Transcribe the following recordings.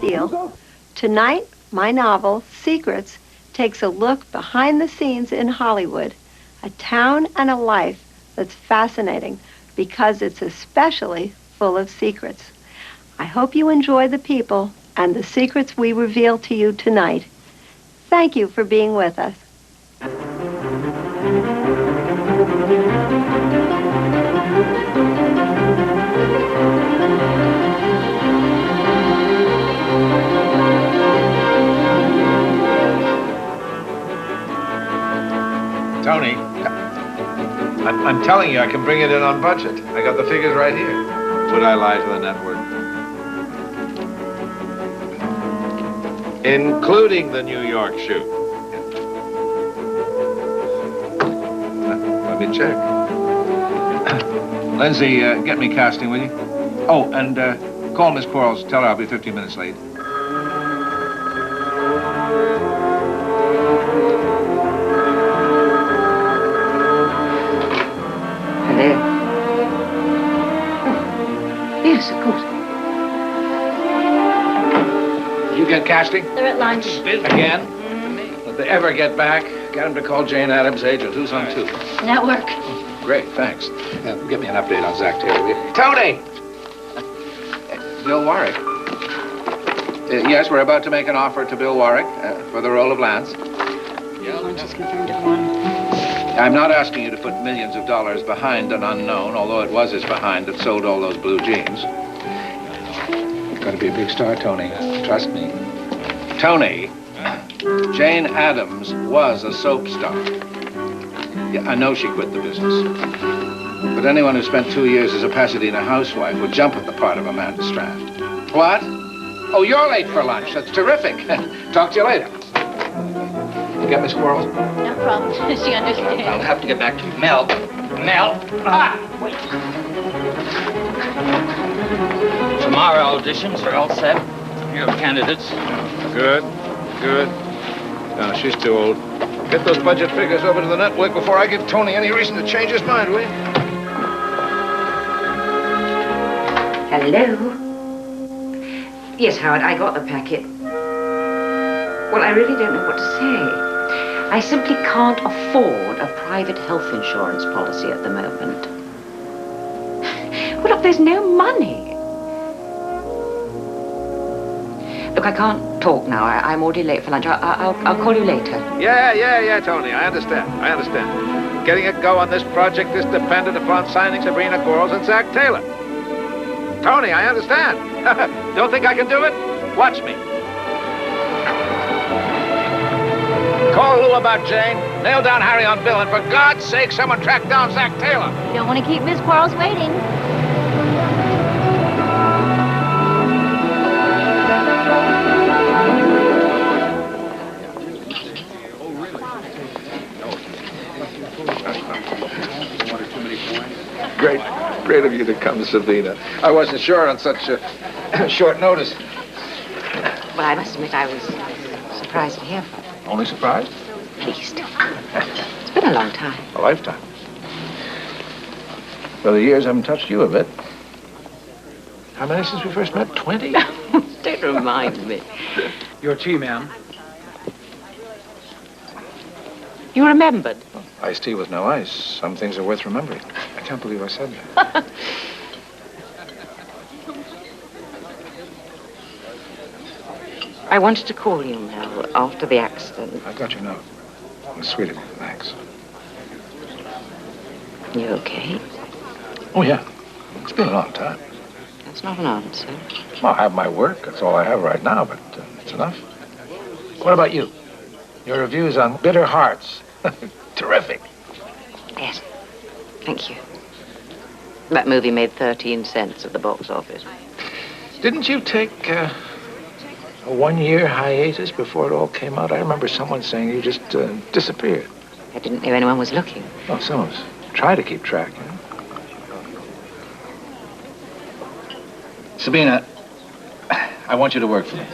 deal. Tonight, my novel, Secrets, takes a look behind the scenes in Hollywood, a town and a life that's fascinating because it's especially full of secrets. I hope you enjoy the people and the secrets we reveal to you tonight. Thank you for being with us. Tony, I'm telling you, I can bring it in on budget. I got the figures right here. Would I lie to the network? Including the New York shoot. Let me check. Lindsay, get me casting, will you? Oh, and call Miss Quarles. Tell her I'll be 15 minutes late. Yes, of course. You get casting? They're at lunch. Again? If they ever get back, get them to call Jane Addams' agent. Who's on 2? Network. Great, thanks. Give me an update on Zach Taylor, will you? Tony! Bill Warwick. Yes, we're about to make an offer to Bill Warwick for the role of Lance. Lunch is confirmed at 1. I'm not asking you to put millions of dollars behind an unknown, although it was his behind that sold all those blue jeans. You've got to be a big star, Tony. Trust me. Tony, Jane Addams was a soap star. Yeah, I know she quit the business. But anyone who spent 2 years as a Pasadena housewife would jump at the part of Amanda Strand. What? Oh, you're late for lunch. That's terrific. Talk to you later. You get Miss Quarles? No problem. She understands. I'll have to get back to you. Mel. Mel. Ah, wait. Tomorrow auditions are all set. You have candidates. Good, good. No, she's too old. Get those budget figures over to the network before I give Tony any reason to change his mind, will you? Hello? Yes, Howard, I got the packet. Well, I really don't know what to say. I simply can't afford a private health insurance policy at the moment. Well, look, there's no money. Look, I can't talk now. I'm already late for lunch. I'll call you later. Yeah, Tony. I understand. Getting a go on this project is dependent upon signing Sabrina Quarles and Zach Taylor. Tony, I understand. Don't think I can do it? Watch me. Call Lou about Jane, nail down Harry on Bill, and for God's sake, someone track down Zach Taylor. You don't want to keep Miss Quarles waiting. Great of you to come, Sabina. I wasn't sure on such short notice. Well, I must admit I was surprised to hear from you. Only surprised? Pleased. It's been a long time. A lifetime. Well, the years haven't touched you a bit. How many since we first met? 20? Don't remind me. Your tea, ma'am. You remembered? Iced tea with no ice. Some things are worth remembering. I can't believe I said that. I wanted to call you, Mel, after the accident. I got your note. It's sweet of you. Thanks. You okay? Oh, yeah. It's been a long time. That's not an answer. Well, I have my work. That's all I have right now, but it's enough. What about you? Your reviews on Bitter Hearts. Terrific. Yes. Thank you. That movie made 13 cents at the box office. Didn't you take a 1-year hiatus before it all came out? I remember someone saying you just disappeared. I didn't know anyone was looking. Well, some of us try to keep track, you know? Sabina, I want you to work for me.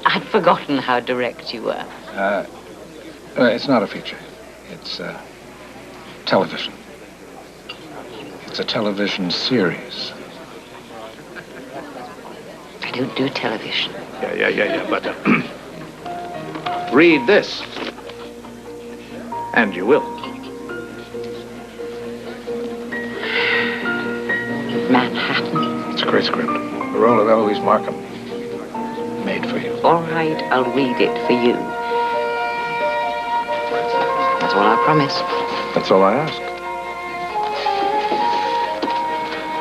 I'd forgotten how direct you were. It's not a feature. It's television. It's a television series. don't do television. Yeah, but read this. And you will. Manhattan. It's a great script. The role of Eloise Markham. Made for you. All right, I'll read it for you. That's all I promise. That's all I ask.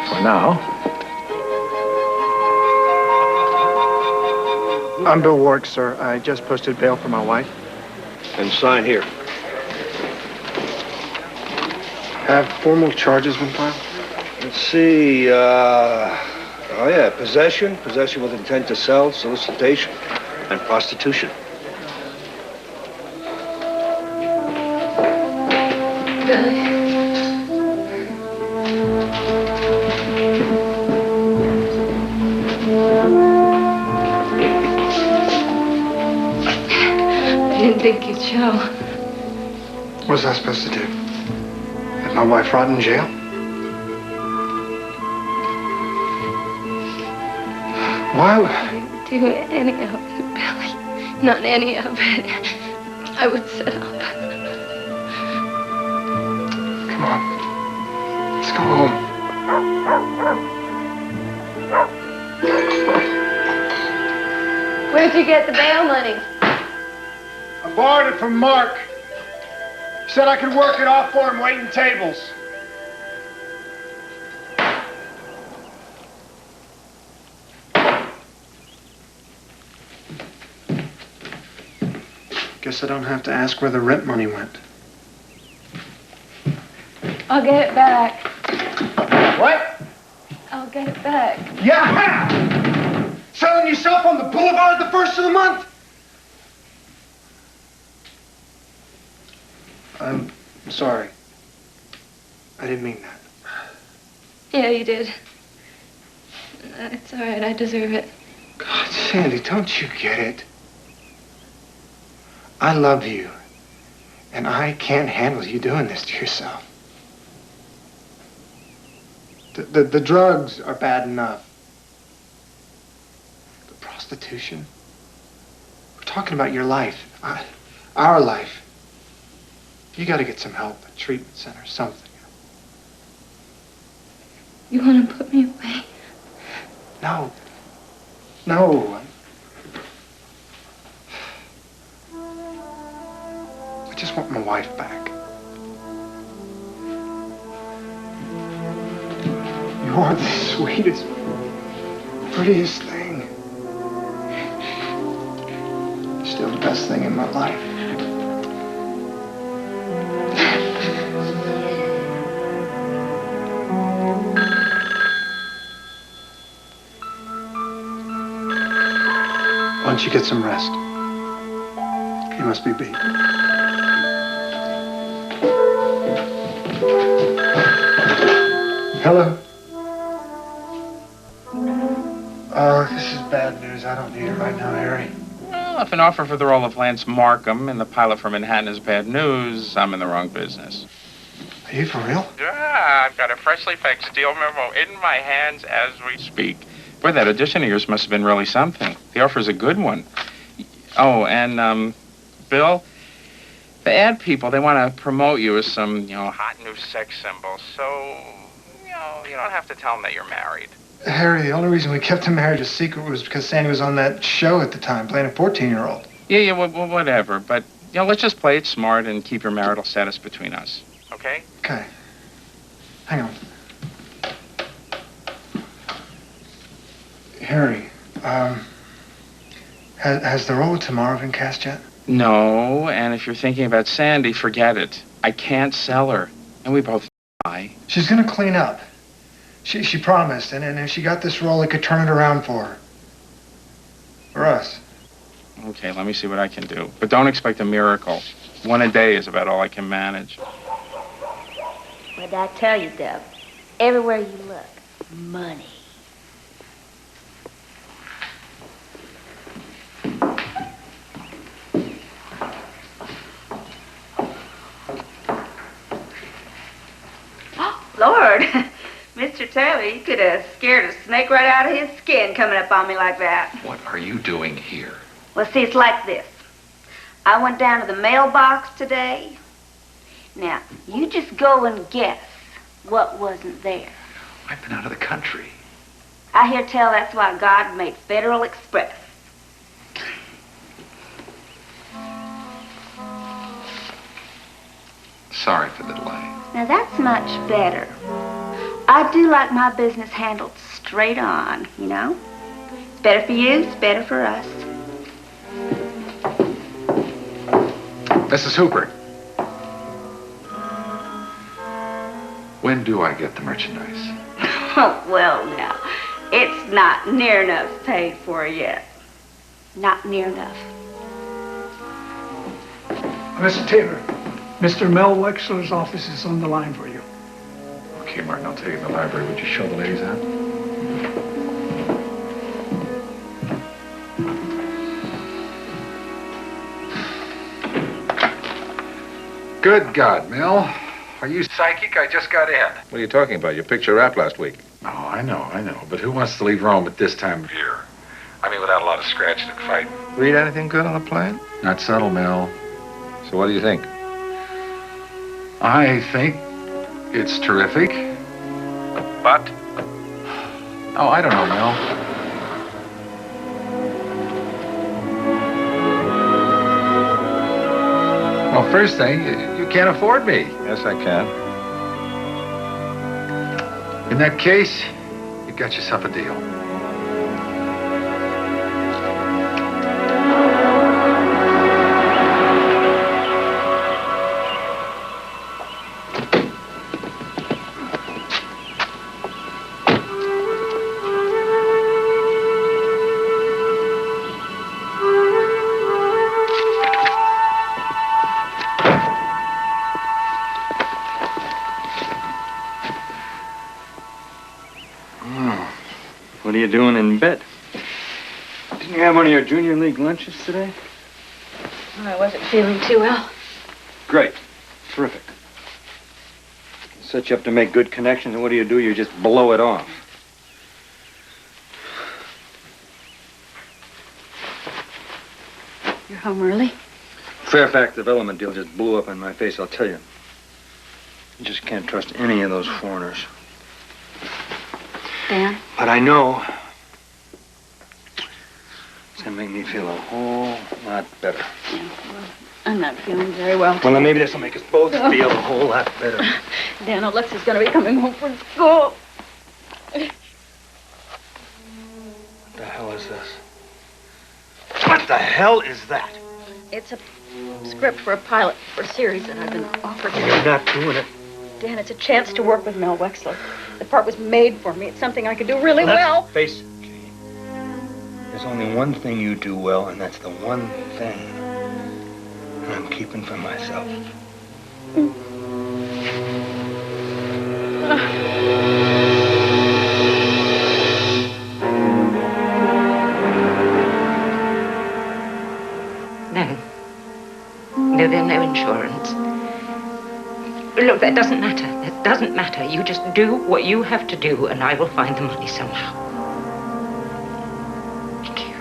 For now. I'm Bill Warwick, sir. I just posted bail for my wife. And sign here. Have formal charges been filed? Let's see, oh yeah, possession with intent to sell, solicitation, and prostitution. I didn't think you'd show. What was I supposed to do? Let my wife rot in jail? Why would I didn't do any of it, Billy. Not any of it. I would set up. Come on. Let's go home. Where'd you get the bail money? I borrowed it from Mark. He said I could work it off for him waiting tables. Guess I don't have to ask where the rent money went. I'll get it back. What? I'll get it back. Yeah, how? Selling yourself on the boulevard the first of the month? I'm sorry. I didn't mean that. Yeah, you did. It's all right. I deserve it. God, Sandy, don't you get it? I love you, and I can't handle you doing this to yourself. The drugs are bad enough. The prostitution. We're talking about your life, our life. You got to get some help, a treatment center, something. You want to put me away? No. I just want my wife back. You are the sweetest, prettiest thing. You're still the best thing in my life. Why don't you get some rest? You must be beat. Hello? Oh, this is bad news. I don't need it right now, Harry. Well, if an offer for the role of Lance Markham in the pilot for Manhattan is bad news, I'm in the wrong business. Are you for real? Yeah, I've got a freshly faked steel memo in my hands as we speak. Boy, that audition of yours must have been really something. The offer's a good one. Oh, and, Bill, the ad people, they want to promote you as some, hot new sex symbol. So, you don't have to tell them that you're married. Harry, the only reason we kept the marriage a secret was because Sandy was on that show at the time, playing a 14-year-old. Yeah, well, whatever. But, let's just play it smart and keep your marital status between us. Okay? Okay. Hang on. Harry, has the role of Tamara been cast yet? No, and if you're thinking about Sandy, forget it. I can't sell her. And we both die. She's gonna clean up. She promised, and if she got this role, it could turn it around for her. For us. Okay, let me see what I can do. But don't expect a miracle. One a day is about all I can manage. What did I tell you, Deb? Everywhere you look, money. Lord, Mr. Taylor, you could have scared a snake right out of his skin coming up on me like that. What are you doing here? Well, see, it's like this. I went down to the mailbox today. Now, you just go and guess what wasn't there. I've been out of the country. I hear tell that's why God made Federal Express. Sorry for the delay. Now, that's much better. I do like my business handled straight on, you know? It's better for you, it's better for us. Mrs. Hooper. When do I get the merchandise? Oh, well, now, it's not near enough paid for yet. Not near enough. Mr. Taylor, Mr. Mel Wexler's office is on the line for you. Okay, Martin, I'll take you in the library. Would you show the ladies out? Good God, Mel. Are you psychic? I just got in. What are you talking about? Your picture wrapped last week. Oh, I know. But who wants to leave Rome at this time of year? I mean, without a lot of scratching and fighting. Read anything good on the plane? Not subtle, Mel. So what do you think? I think it's terrific. But? Oh, I don't know, Mel. Well, first thing, you can't afford me. Yes, I can. In that case, you got yourself a deal. What are you doing in bed? Didn't you have one of your junior league lunches today? Well, I wasn't feeling too well. Great. Terrific. Set you up to make good connections, and what do? You just blow it off. You're home early? Fairfax development deal just blew up in my face, I'll tell you. You just can't trust any of those foreigners. Dan? But I know it's gonna make me feel a whole lot better. Yeah, well, I'm not feeling very well. Well, then maybe this will make us both feel a whole lot better. Dan, Alexa's gonna be coming home from school. What the hell is this? What the hell is that? It's a script for a pilot for a series that I've been offered. You're not doing it. Dan, it's a chance to work with Mel Wexler. The part was made for me. It's something I could do really well. Let's face it, Kate. There's only one thing you do well, and that's the one thing I'm keeping for myself. No, there's no insurance. Look, that doesn't matter. That doesn't matter. You just do what you have to do, and I will find the money somehow. Thank you.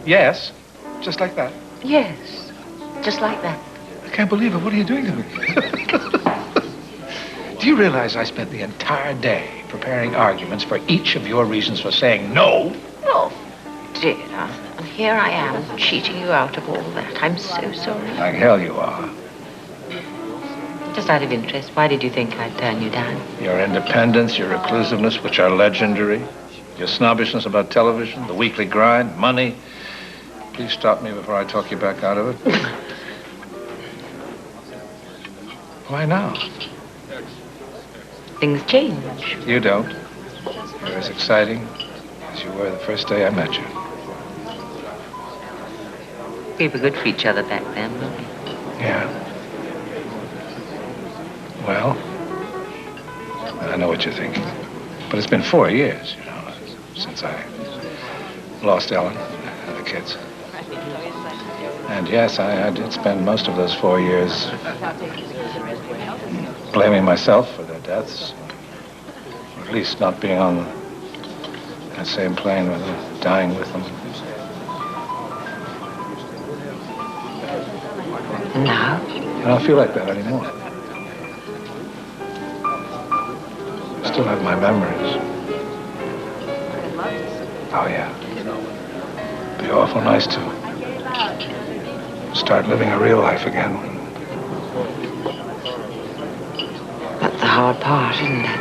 Yes, just like that. Yes, just like that. I can't believe it. What are you doing to me? Do you realize I spent the entire day preparing arguments for each of your reasons for saying no? Oh, dear. And here I am, cheating you out of all that. I'm so sorry. Like hell you are. Just out of interest, why did you think I'd turn you down? Your independence, your reclusiveness, which are legendary. Your snobbishness about television, the weekly grind, money. Please stop me before I talk you back out of it. Why now? Things change. You don't. You're as exciting as you were the first day I met you. We were good for each other back then, weren't we? Yeah. Well, I know what you're thinking. But it's been 4 years, you know, since I lost Ellen and the kids. And yes, I did spend most of those 4 years blaming myself for their deaths. Or at least not being on that same plane with them, dying with them. Now? I don't feel like that anymore. I still have my memories. Oh, yeah. It'd be awful nice to start living a real life again. That's the hard part, isn't it?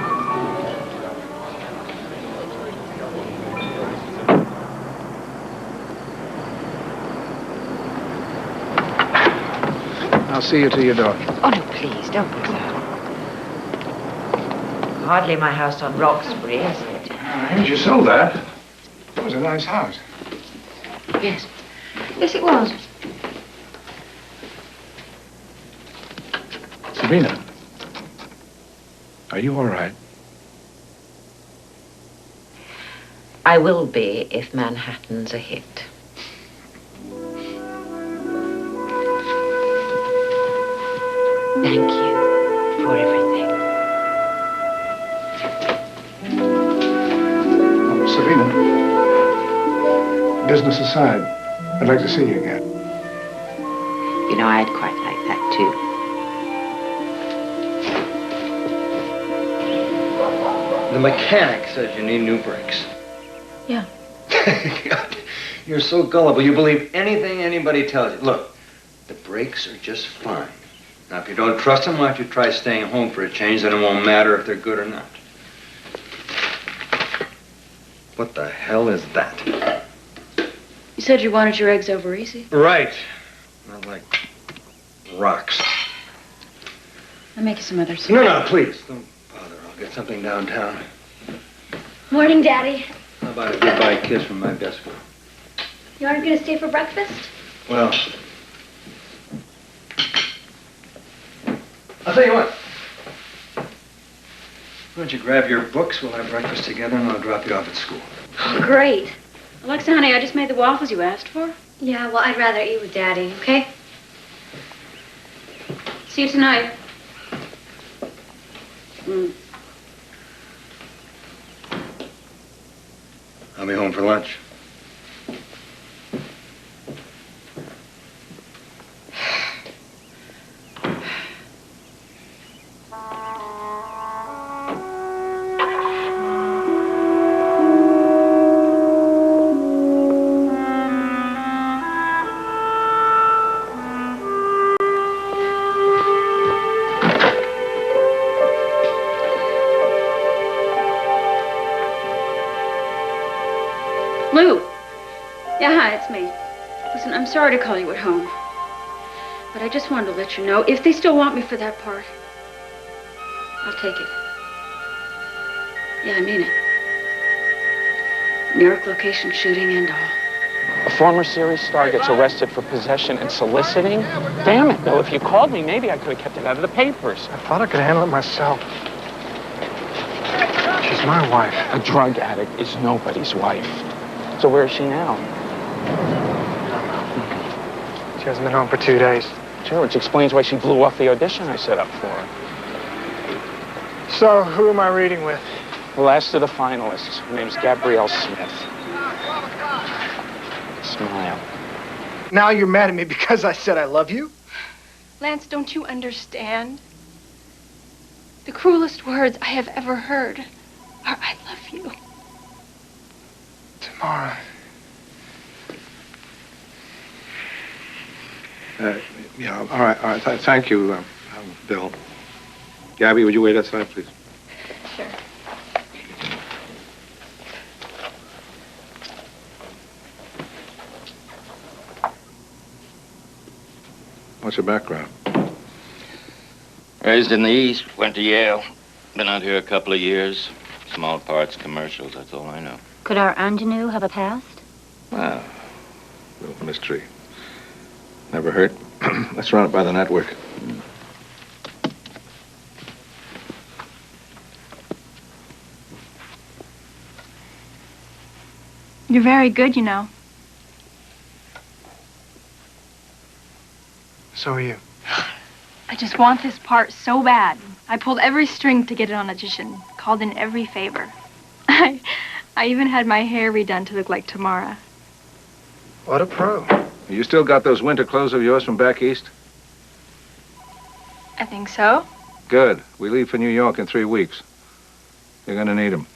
I'll see you to your door. Oh, no, please, don't put that. Hardly my house on Roxbury, is it? I heard you sold that. It was a nice house. Yes. Yes, it was. Sabina, are you all right? I will be if Manhattan's a hit. Thank you for everything. Sabina, business aside, I'd like to see you again. You know, I'd quite like that, too. The mechanic says you need new brakes. Yeah. God, you're so gullible. You believe anything anybody tells you. Look, the brakes are just fine. Now, if you don't trust them, why don't you try staying home for a change? Then it won't matter if they're good or not. What the hell is that? You said you wanted your eggs over easy. Right. Not like rocks. I'll make you some other soup. No, please. Don't bother. I'll get something downtown. Morning, Daddy. How about a goodbye kiss from my best girl? You aren't going to stay for breakfast? Well, I'll tell you what. Why don't you grab your books, we'll have breakfast together, and I'll drop you off at school. Oh, great. Alexa, honey, I just made the waffles you asked for. Yeah, well, I'd rather eat with Daddy, okay? See you tonight. I'll be home for lunch. Lou. Yeah, hi, it's me. Listen, I'm sorry to call you at home. But I just wanted to let you know, if they still want me for that part, I'll take it. Yeah, I mean it. New York location shooting and all. A former series star gets arrested for possession and soliciting? Damn it, Bill, if you called me, maybe I could have kept it out of the papers. I thought I could handle it myself. She's my wife. A drug addict is nobody's wife. So where is she now? She hasn't been home for 2 days. Sure, which explains why she blew off the audition I set up for her. So, who am I reading with? The last of the finalists. Her name's Gabrielle Smith. Smile. Now you're mad at me because I said I love you? Lance, don't you understand? The cruelest words I have ever heard are I love you. Tomorrow. Yeah, all right. Thank you, Bill. Gabby, would you wait outside, please? Sure. What's your background? Raised in the East, went to Yale. Been out here a couple of years. Small parts, commercials, that's all I know. Could our ingenue have a past? Well, little mystery. Never hurt. Let's run it by the network. You're very good, you know. So are you. I just want this part so bad. I pulled every string to get it on audition, called in every favor. I even had my hair redone to look like Tamara. What a pro. You still got those winter clothes of yours from back east? I think so. Good. We leave for New York in 3 weeks. You're gonna need them.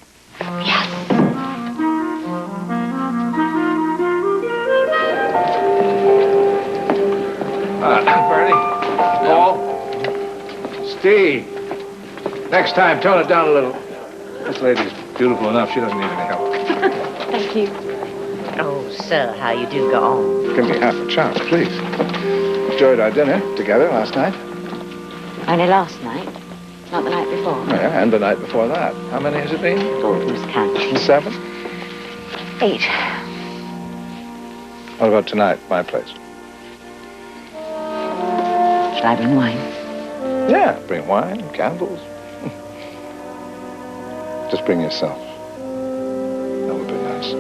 Bernie, Paul, Steve. Next time, tone it down a little. This lady's beautiful enough. She doesn't need any help. Thank you. Oh, sir, how you do go on. Give me half a chance, please. Enjoyed our dinner together last night. Only last night, not the night before. Yeah, and the night before that. How many has it been? Oh, who's counting? 7? 8. What about tonight, my place? Shall I bring wine? Yeah, bring wine, candles. Just bring yourself. That would be nice.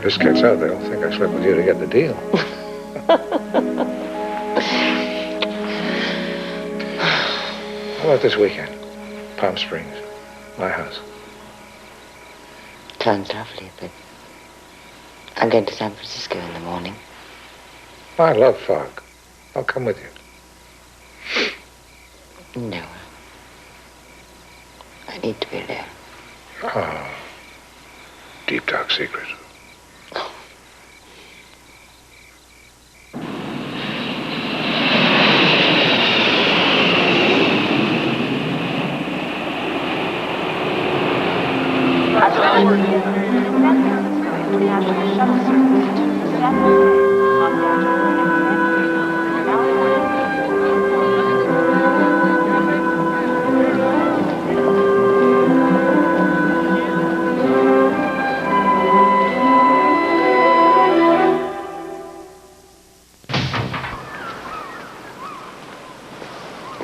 This gets out, they'll think I slept with you to get the deal. How about this weekend? Palm Springs, my house. Sounds lovely, but I'm going to San Francisco in the morning. I love fog. I'll come with you. No. I need to be alone. Oh, deep, dark secret.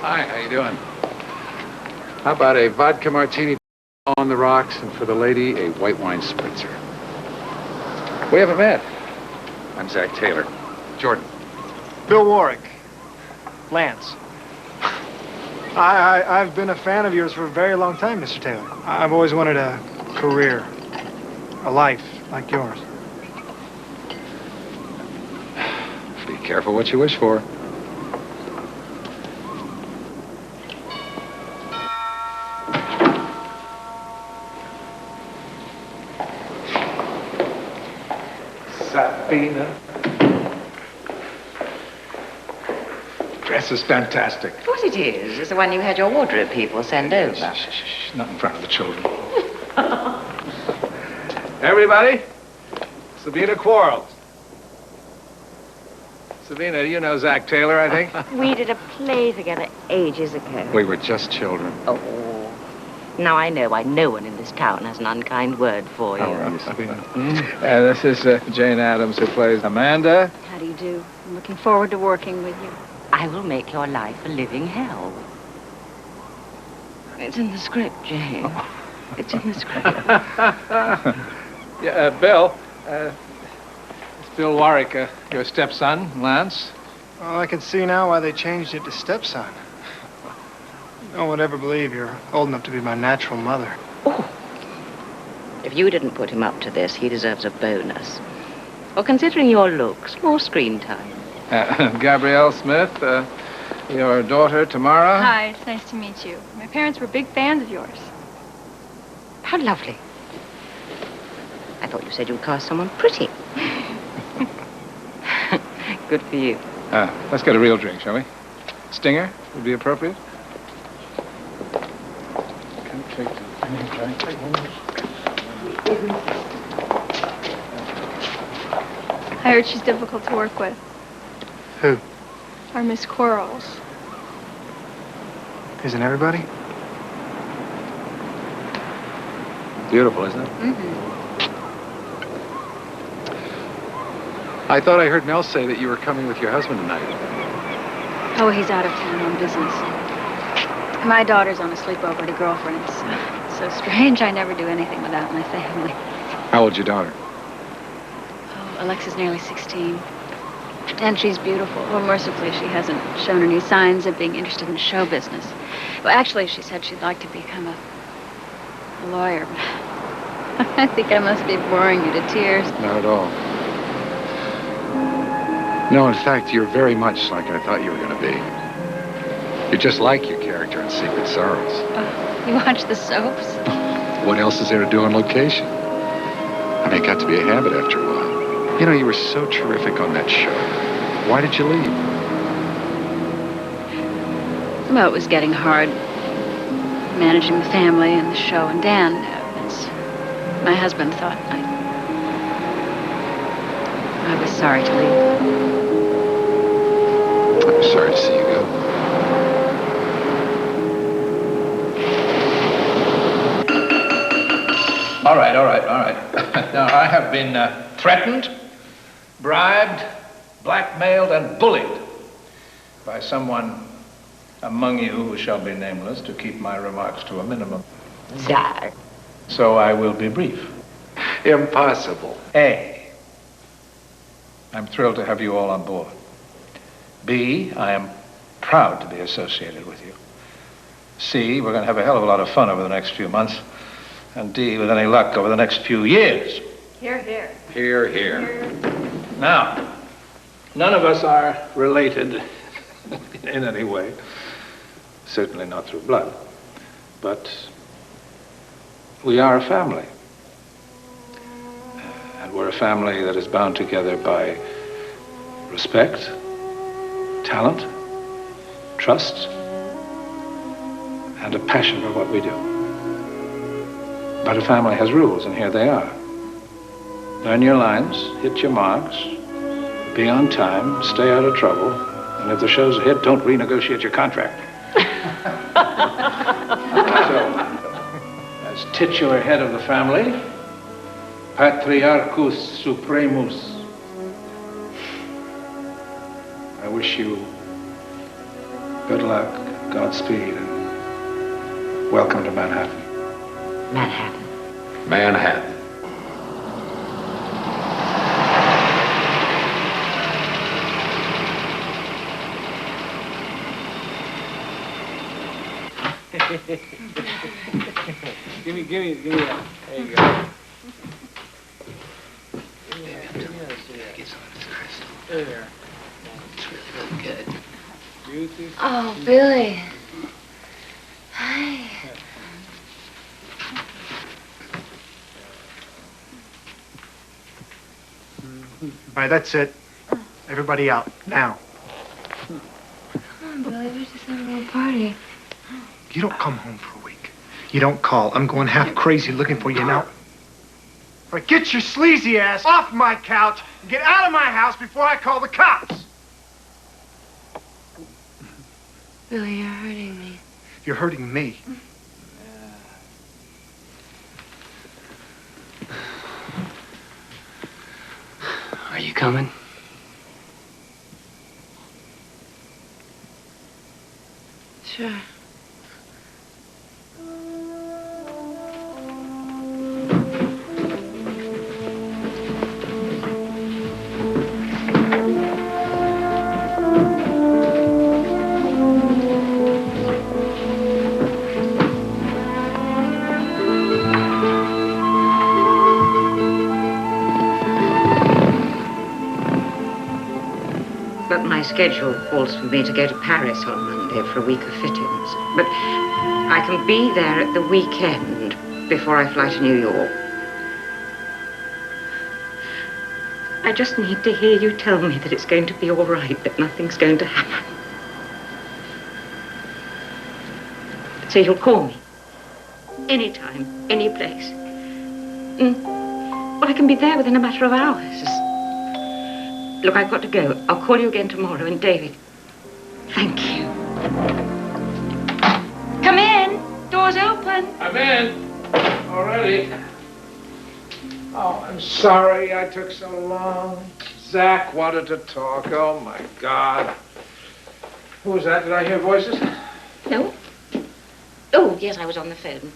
Hi, how you doing? How about a vodka martini on the rocks, and for the lady, a white wine spritzer? We haven't met. I'm Zach Taylor. Jordan. Bill Warwick. Lance. I've been a fan of yours for a very long time, Mr. Taylor. I've always wanted a career, a life like yours. Be careful what you wish for. Sabina. Dress is fantastic. Of course it is. It's the one you had your wardrobe people send over. Shh, not in front of the children. Everybody, Sabina Quarles. Sabina, you know Zach Taylor, I think? We did a play together ages ago. We were just children. Oh. Now I know why no one in this town has an unkind word for you. How are you, Sabina? This is Jane Addams, who plays Amanda. How do you do? I'm looking forward to working with you. I will make your life a living hell. It's in the script, Jane. Oh. It's in the script. Yeah, Bill. It's Bill Warwick, your stepson, Lance. Well, I can see now why they changed it to stepson. No one would ever believe you're old enough to be my natural mother. Oh. If you didn't put him up to this, he deserves a bonus. Well, considering your looks, more screen time. Gabrielle Smith, your daughter, Tamara. Hi, it's nice to meet you. My parents were big fans of yours. How lovely. I thought you said you would cast someone pretty. Good for you. Let's get a real drink, shall we? Stinger would be appropriate. I heard she's difficult to work with. Who? Our Miss Quarles. Isn't everybody? Beautiful, isn't it? Mm-hmm. I thought I heard Mel say that you were coming with your husband tonight. Oh, he's out of town on business. My daughter's on a sleepover at a girlfriend's. So strange, I never do anything without my family. How old's your daughter? Oh, Alexa's nearly 16. And she's beautiful. Well, mercifully, she hasn't shown any signs of being interested in show business. Well, actually, she said she'd like to become a lawyer. I think I must be boring you to tears. Not at all. No, in fact, you're very much like I thought you were going to be. You're just like your character in Secret Sorrows. Oh, you watch the soaps? What else is there to do on location? I mean, it got to be a habit after a while. You know, you were so terrific on that show. Why did you leave? Well, it was getting hard managing the family and the show and Dan. My husband thought I was sorry to leave. I'm sorry to see you go. All right. Now, I have been threatened, bribed, blackmailed, and bullied by someone among you who shall be nameless to keep my remarks to a minimum. Sir. So I will be brief. Impossible. A, I'm thrilled to have you all on board. B, I am proud to be associated with you. C, we're going to have a hell of a lot of fun over the next few months. And D, with any luck, over the next few years. Hear, hear. Hear, hear. Now, none of us are related in any way. Certainly not through blood. But we are a family. And we're a family that is bound together by respect, talent, trust, and a passion for what we do. But a family has rules, and here they are. Learn your lines, hit your marks, be on time, stay out of trouble, and if the show's a hit, don't renegotiate your contract. So, as titular head of the family, Patriarchus Supremus, I wish you good luck, Godspeed, and welcome to Manhattan. Manhattan. Manhattan. Give me that. There you go. There. It's really good. Oh, Billy. Hi. All right, that's it. Everybody out, now. Come on, Billy, we're just having a little party. You don't come home for a week. You don't call. I'm going half crazy looking for you now. All right, get your sleazy ass off my couch and get out of my house before I call the cops. Billy, you're hurting me. You're hurting me. Are you coming? Sure. But my schedule calls for me to go to Paris on Monday for a week of fittings. But I can be there at the weekend before I fly to New York. I just need to hear you tell me that it's going to be all right, that nothing's going to happen. So you'll call me. Anytime, any place. Well, I can be there within a matter of hours. Look, I've got to go. I'll call you again tomorrow. And David, thank you. Come in. Door's open. I'm in. All Already. Oh, I'm sorry I took so long. Zach wanted to talk. Oh, my God. Who was that? Did I hear voices? No. Oh, yes, I was on the phone.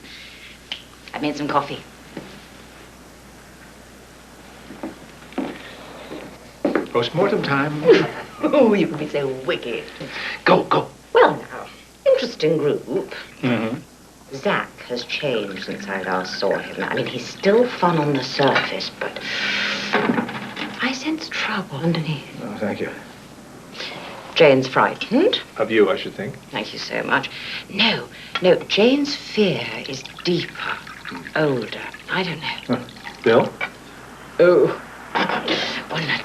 I made some coffee. Postmortem time. Oh, you can be so wicked. Go, go. Well, now, interesting group. Mm-hmm. Zach has changed since I last saw him. I mean, he's still fun on the surface, but I sense trouble underneath. Oh, thank you. Jane's frightened. Of you, I should think. Thank you so much. No, Jane's fear is deeper, older. I don't know. Bill? Oh, what an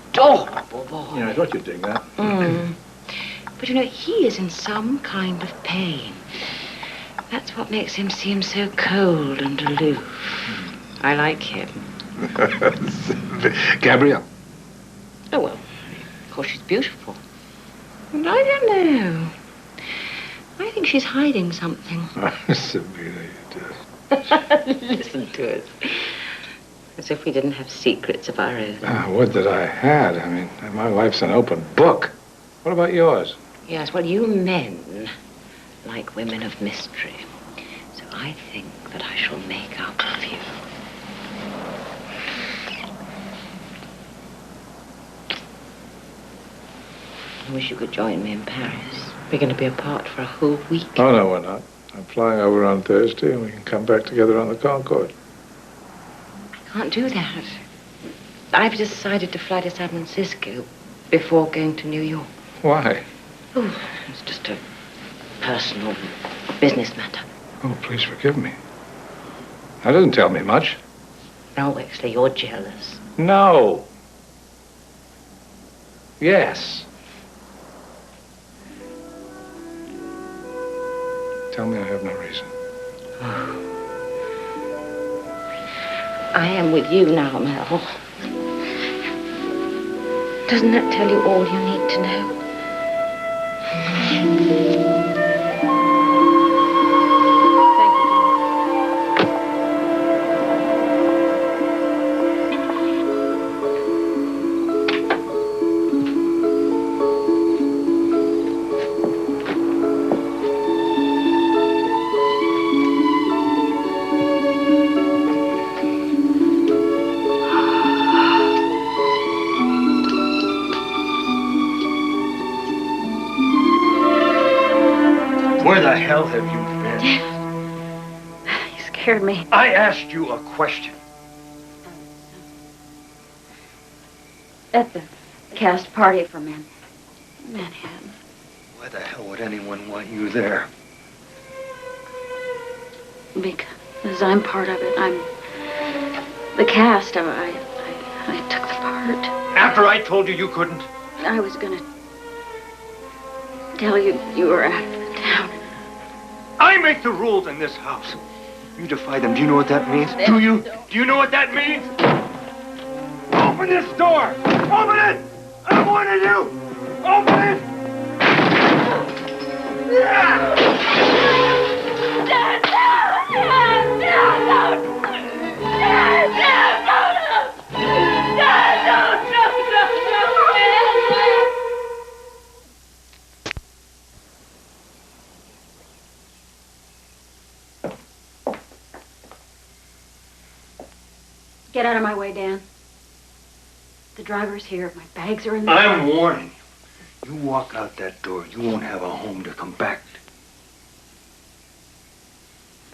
adorable boy. Yeah, I thought you'd dig that. But, you know, he is in some kind of pain. That's what makes him seem so cold and aloof. I like him. Gabrielle? Oh, well, of course she's beautiful. And I don't know. I think she's hiding something. Sabina, you do. Listen to us. As if we didn't have secrets of our own. Would that I had. I mean, my life's an open book. What about yours? Yes, well, you men like women of mystery. So I think that I shall make up of you. I wish you could join me in Paris. We're going to be apart for a whole week. Oh, no, we're not. I'm flying over on Thursday, and we can come back together on the Concorde. I can't do that. I've decided to fly to San Francisco before going to New York. Why? Oh, it's just a personal business matter. Oh, please forgive me. That doesn't tell me much. No, Wexley, you're jealous. No. Yes. Tell me I have no reason. I am with you now, Mel. Doesn't that tell you all you need to know? Where the hell have you been? You scared me. I asked you a question. At the cast party for men. Manhattan. Why the hell would anyone want you there? Because I'm part of it. I'm the cast. I took the part. After I told you you couldn't? I was gonna tell you you were out of the town. I make the rules in this house. You defy them. Do you know what that means? Do you? Do you know what that means? Open this door! Open it! I wanted you! Open it! Get out of my way, Dan. The driver's here. My bags are in the I'm car. warning you. You walk out that door, you won't have a home to come back to.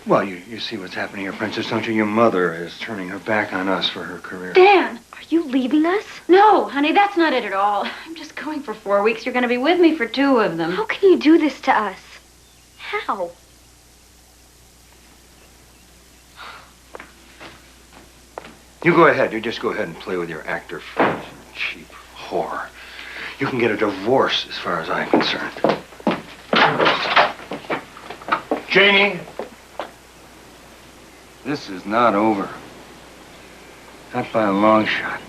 Well, you see what's happening here, Princess, don't you? Your mother is turning her back on us for her career. Dan, are you leaving us? No, honey, that's not it at all. I'm just going for 4 weeks. You're going to be with me for 2 of them. How can you do this to us? How? You go ahead. You just go ahead and play with your actor friends. Cheap whore. You can get a divorce as far as I'm concerned. Janie, this is not over. Not by a long shot.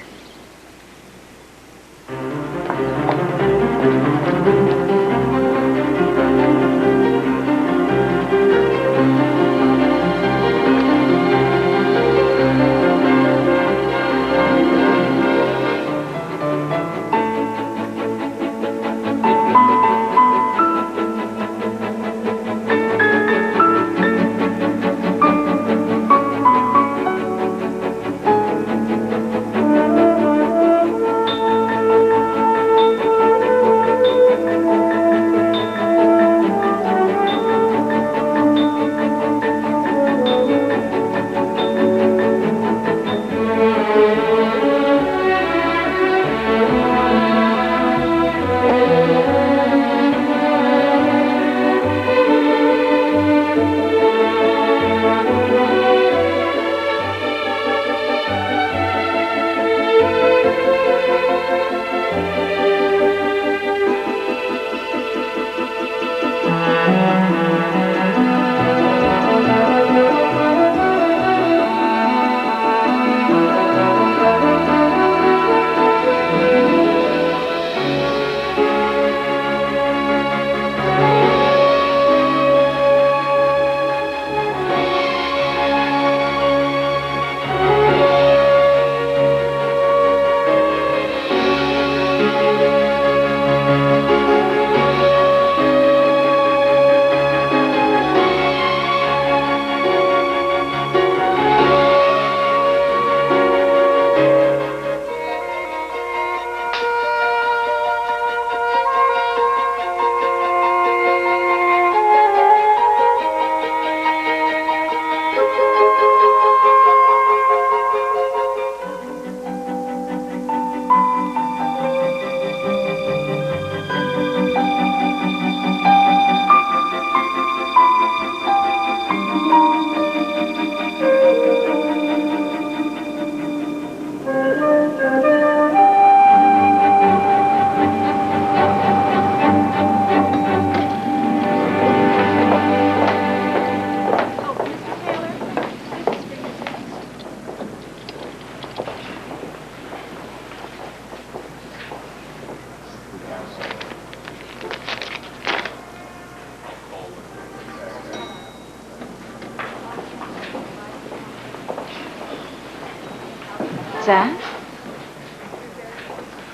Zach?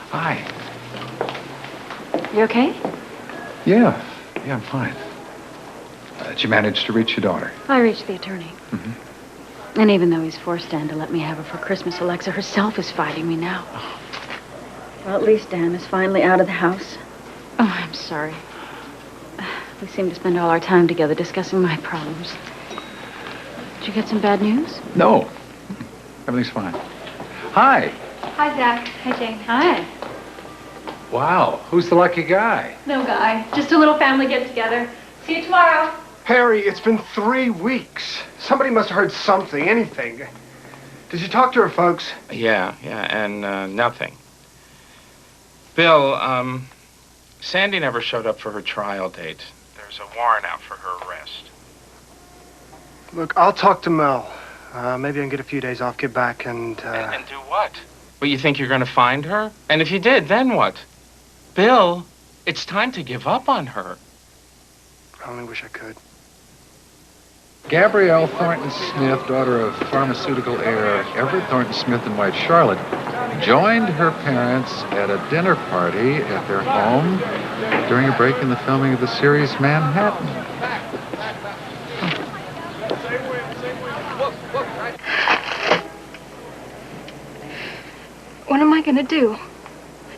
Hi. You okay? Yeah, I'm fine. Did you manage to reach your daughter? I reached the attorney. And even though he's forced Dan to let me have her for Christmas, Alexa herself is fighting me now. Well, at least Dan is finally out of the house. Oh, I'm sorry. We seem to spend all our time together discussing my problems. Did you get some bad news? No. Everything's fine. Hi. Hi, Zach. Hi, Jane. Hi. Wow, who's the lucky guy? No guy. Just a little family get-together. See you tomorrow. Harry, it's been 3 weeks. Somebody must have heard something, anything. Did you talk to her folks? Yeah, and nothing. Bill, Sandy never showed up for her trial date. There's a warrant out for her arrest. Look, I'll talk to Mel. Maybe I can get a few days off, get back, and do what? Well, you think you're going to find her? And if you did, then what? Bill, it's time to give up on her. I only wish I could. Gabrielle Thornton Smith, daughter of pharmaceutical heir Everett Thornton Smith in White Charlotte, joined her parents at a dinner party at their home during a break in the filming of the series Manhattan. What am I gonna do?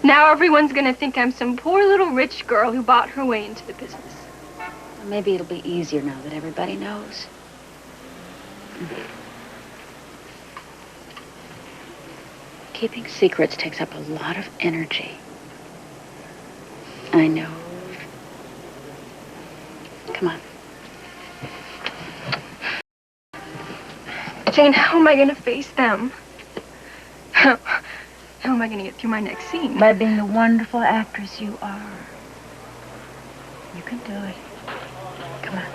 Now everyone's gonna think I'm some poor little rich girl who bought her way into the business. Well, maybe it'll be easier now that everybody knows. Keeping secrets takes up a lot of energy. I know. Come on. Jane, how am I gonna face them? How am I gonna get through my next scene? By being the wonderful actress you are. You can do it. Come on.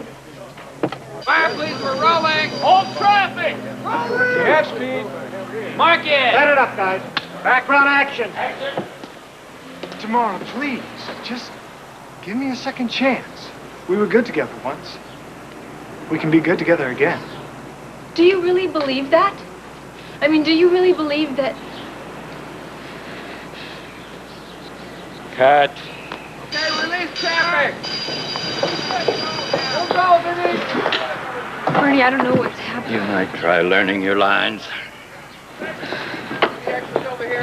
Fire, please, we're rolling. Hold traffic. Half speed. Mark it. Let it up, guys. Background action. Tomorrow, please, just give me a second chance. We were good together once. We can be good together again. Do you really believe that? I mean, do you really believe that? Cut. Okay, release traffic. We'll go, Denise. Bernie, I don't know what's happening. You might try learning your lines.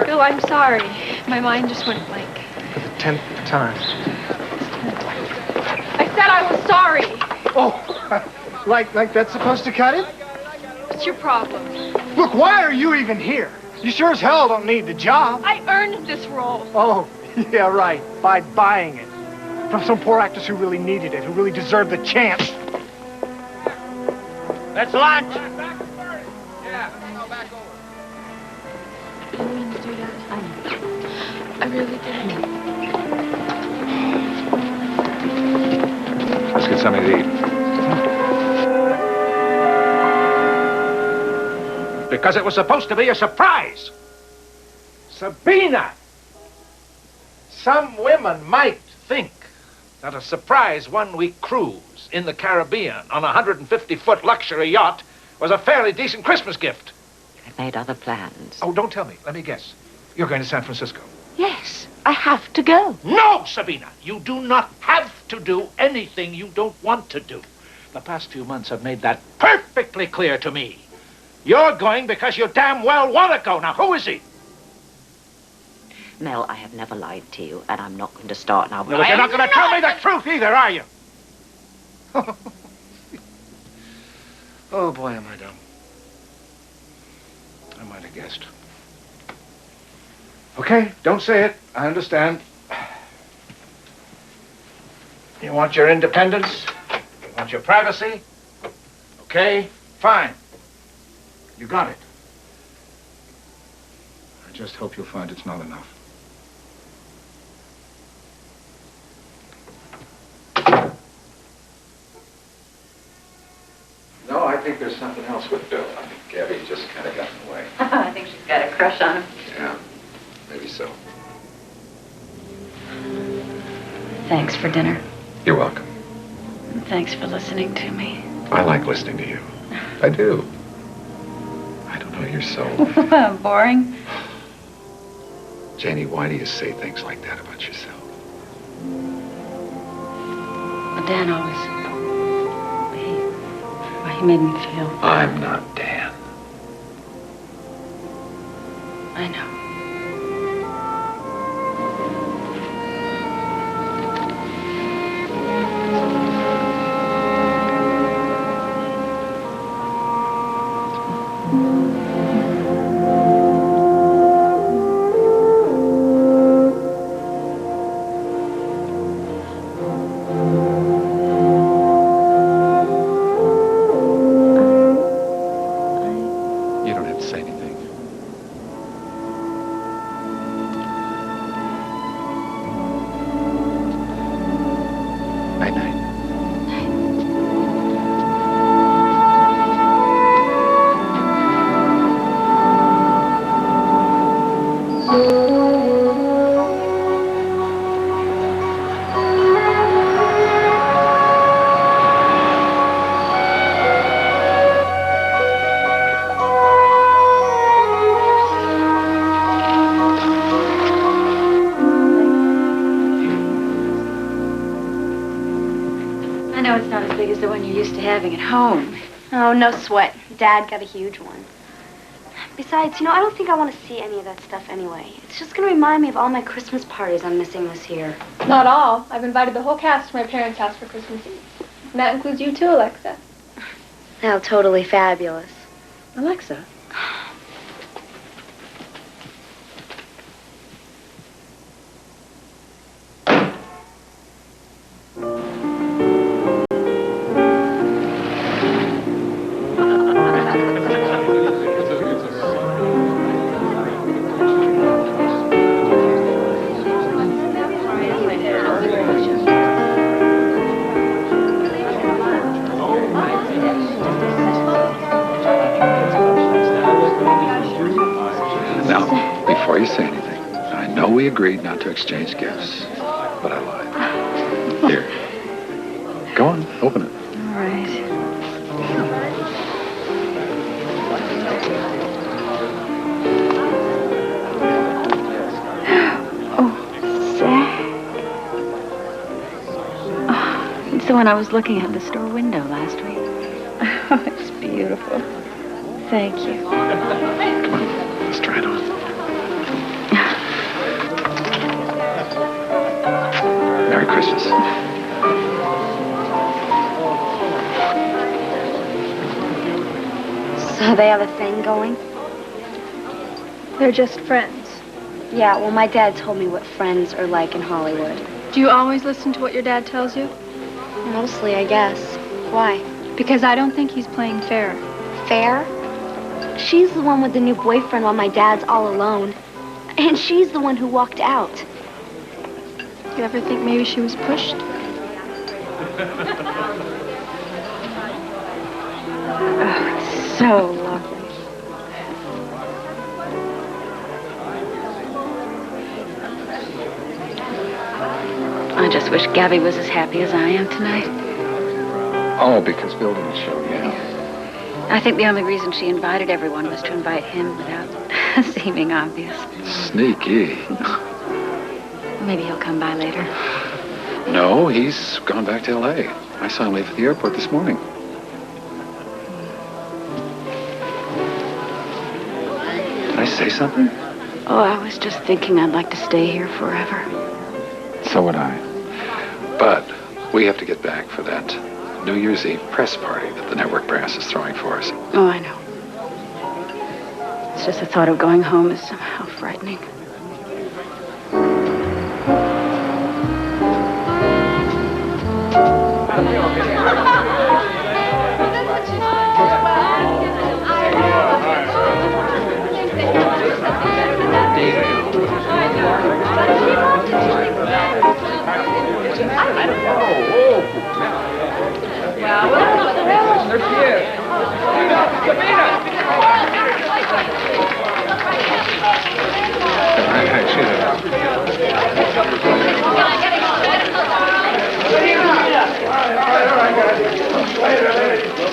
Bill, I'm sorry. My mind just went blank. For the 10th time. I said I was sorry. Oh, like that's supposed to cut it? What's your problem? Look, why are you even here? You sure as hell don't need the job. I earned this role. Oh, yeah, right. By buying it. From some poor actress who really needed it, who really deserved the chance. Let's lunch. I didn't mean to do that. I really didn't. Let's get something to eat. Because it was supposed to be a surprise. Sabina! Some women might think that a surprise one-week cruise in the Caribbean on a 150-foot luxury yacht was a fairly decent Christmas gift. I've made other plans. Oh, don't tell me. Let me guess. You're going to San Francisco. Yes, I have to go. No, Sabina! You do not have to do anything you don't want to do. The past few months have made that perfectly clear to me. You're going because you damn well want to go. Now, who is he? Mel, I have never lied to you, and I'm not going to start now. Well, you're not going to tell me the truth either, are you? Oh, boy, am I dumb. I might have guessed. Okay, don't say it. I understand. You want your independence? You want your privacy? Okay, fine. You got it. I just hope you'll find it's not enough. No, I think there's something else with Bill. I think Gabby just kind of got in the way. I think she's got a crush on him. Yeah, maybe so. Thanks for dinner. You're welcome. And thanks for listening to me. I like listening to you. I do. I don't know, you're so... Boring. Janie, why do you say things like that about yourself? Well, Dan always... He made me feel... I'm not Dan. I know. You don't have to say anything. Night-night. I know it's not as big as the one you're used to having at home. Oh, no sweat. Dad got a huge one. Besides, I don't think I want to see any of that stuff anyway. It's just going to remind me of all my Christmas parties I'm missing this year. Not all. I've invited the whole cast to my parents' house for Christmas Eve. And that includes you too, Alexa. Oh, totally fabulous. Alexa? Now, before you say anything, I know we agreed not to exchange gifts, but I lied. Here. Go on, open it. All right. It's the one I was looking at in the store window last week. Oh, it's beautiful. Thank you. Come on, let's try it on. Merry Christmas. So they have a thing going? They're just friends. Yeah, well, my dad told me what friends are like in Hollywood. Do you always listen to what your dad tells you? Mostly, I guess. Why? Because I don't think he's playing fair. Fair? She's the one with the new boyfriend while my dad's all alone. And she's the one who walked out. You ever think maybe she was pushed? Oh, it's so lovely. I just wish Gabby was as happy as I am tonight. Oh, because Bill didn't show yet. I think the only reason she invited everyone was to invite him without seeming obvious. Sneaky. Maybe he'll come by later. No, he's gone back to L.A. I saw him leave for the airport this morning. Did I say something? Oh, I was just thinking I'd like to stay here forever. So would I. But we have to get back for that New Year's Eve press party that the network brass is throwing for us. Oh, I know. It's just the thought of going home is somehow frightening.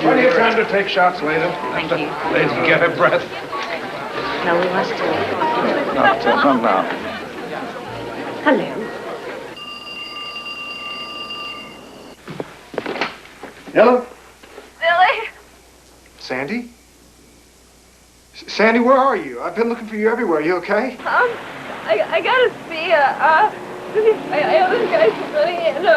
Plenty of time to take shots later. Thank you. Lady, get a breath. No, we must do. No. Hello. Hello? Billy? Sandy? Sandy, where are you? I've been looking for you everywhere. You okay? I gotta see I owe this guy some money and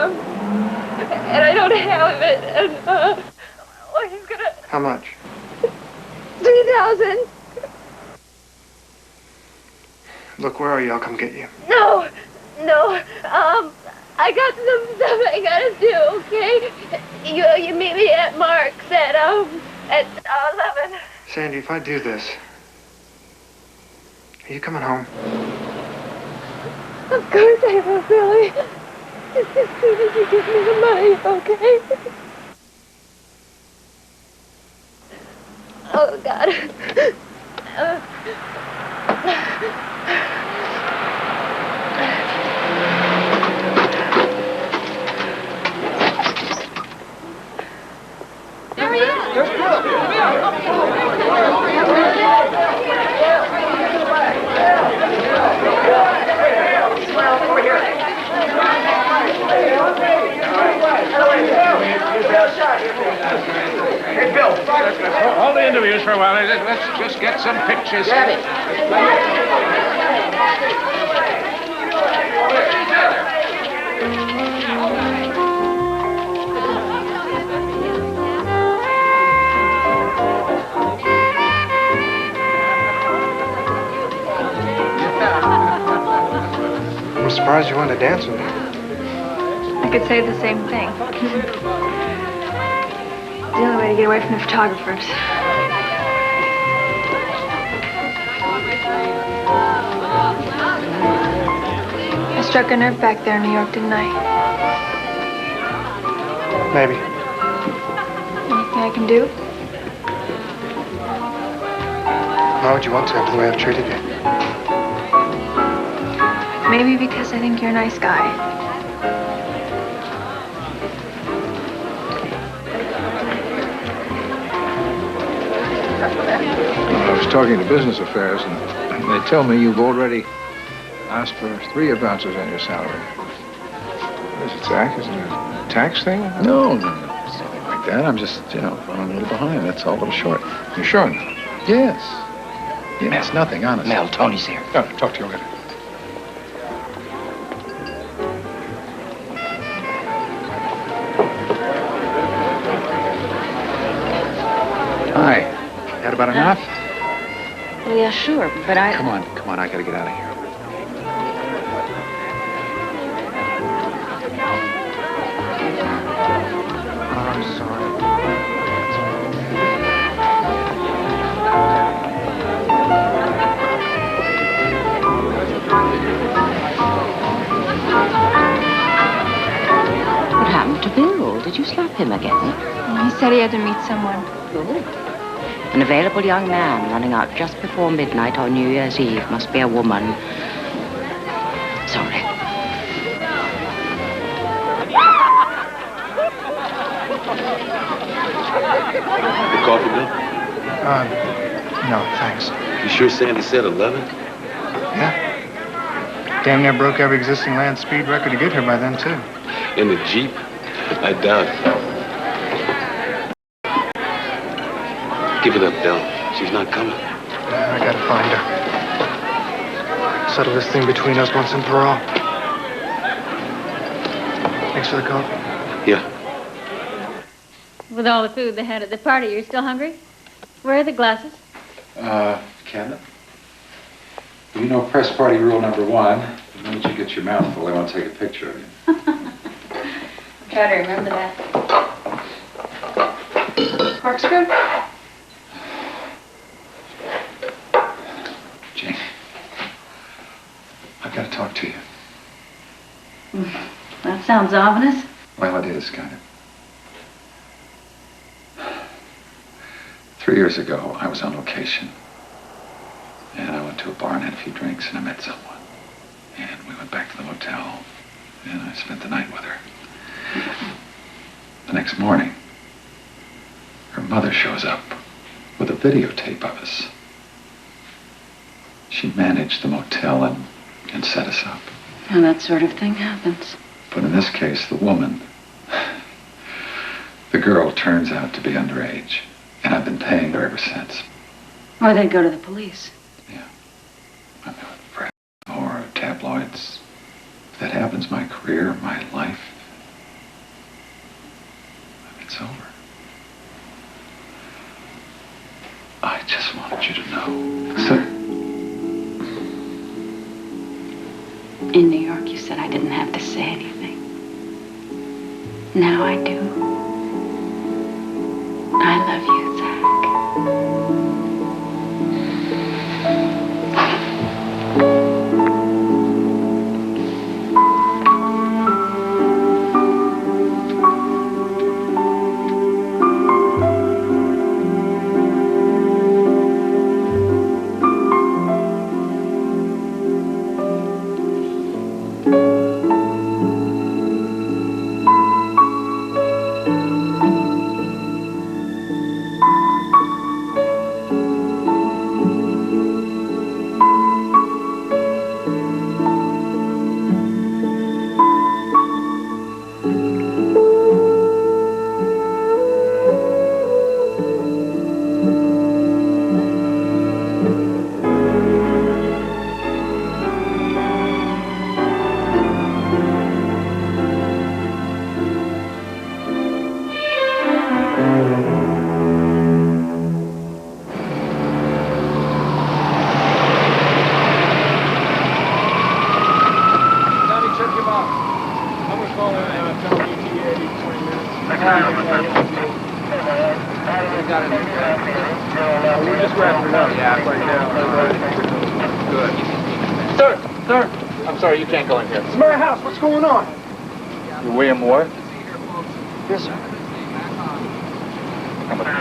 I don't have it and well, he's gonna. How much? 3,000. Look, where are you? I'll come get you. No. I got some stuff I gotta do, okay? You meet me at Mark's at 11. Sandy, if I do this, are you coming home? Of course I will, Billy. Just as soon as you give me the money, okay? Oh, God. There he is. There's Hey, Bill. Hold the interviews for a while. Let's just get some pictures. I'm surprised you wanted to dance with me. I could say the same thing. It's the only way to get away from the photographers. I struck a nerve back there in New York, didn't I? Maybe. Anything I can do? Why would you want to after the way I've treated you? Maybe because I think you're a nice guy. I was talking to business affairs, and they tell me you've already asked for 3 advances on your salary. What is it, Zach? Is it a tax thing? No, something like that. I'm just, running a little behind. That's all, a little short. You sure? Yes. Yeah, it's nothing, honest. Mel, Tony's here. No, talk to you later. Hi. Had about enough? Well, yeah, sure, but I... Come on, I gotta get out of here. I'm sorry. What happened to Bill? Did you slap him again? He said he had to meet someone. Good. An available young man running out just before midnight on New Year's Eve must be a woman. Sorry. The coffee, Bill? No, thanks. You sure Sandy said 11? Yeah. Damn near broke every existing land speed record to get here by then, too. In the Jeep? I doubt it. Give her that bell. She's not coming. I gotta find her. Settle this thing between us once and for all. Thanks for the coffee. Yeah. With all the food they had at the party, you're still hungry? Where are the glasses? Cabinet? You know press party rule number 1. The minute you get your mouth full, they want to take a picture of you. Try to remember that. Corkscrew? Jane, I've got to talk to you. That sounds ominous. Well, it is, kind of. 3 years ago, I was on location. And I went to a bar and had a few drinks, and I met someone. And we went back to the motel, and I spent the night with her. The next morning, her mother shows up with a videotape of us. She managed the motel and set us up. Now, that sort of thing happens. But in this case, the woman, the girl turns out to be underage. And I've been paying her ever since. Or they'd go to the police. Or tabloids. If that happens, my career, my life, it's over. I just wanted you to know. In New York, you said I didn't have to say anything. Now I do. I love you, Zach. We're just wrapping it up. Yeah, right now. Good. Sir! I'm sorry, you can't go in here. It's my house. What's going on? You William Ward? Yes, sir. Come with me.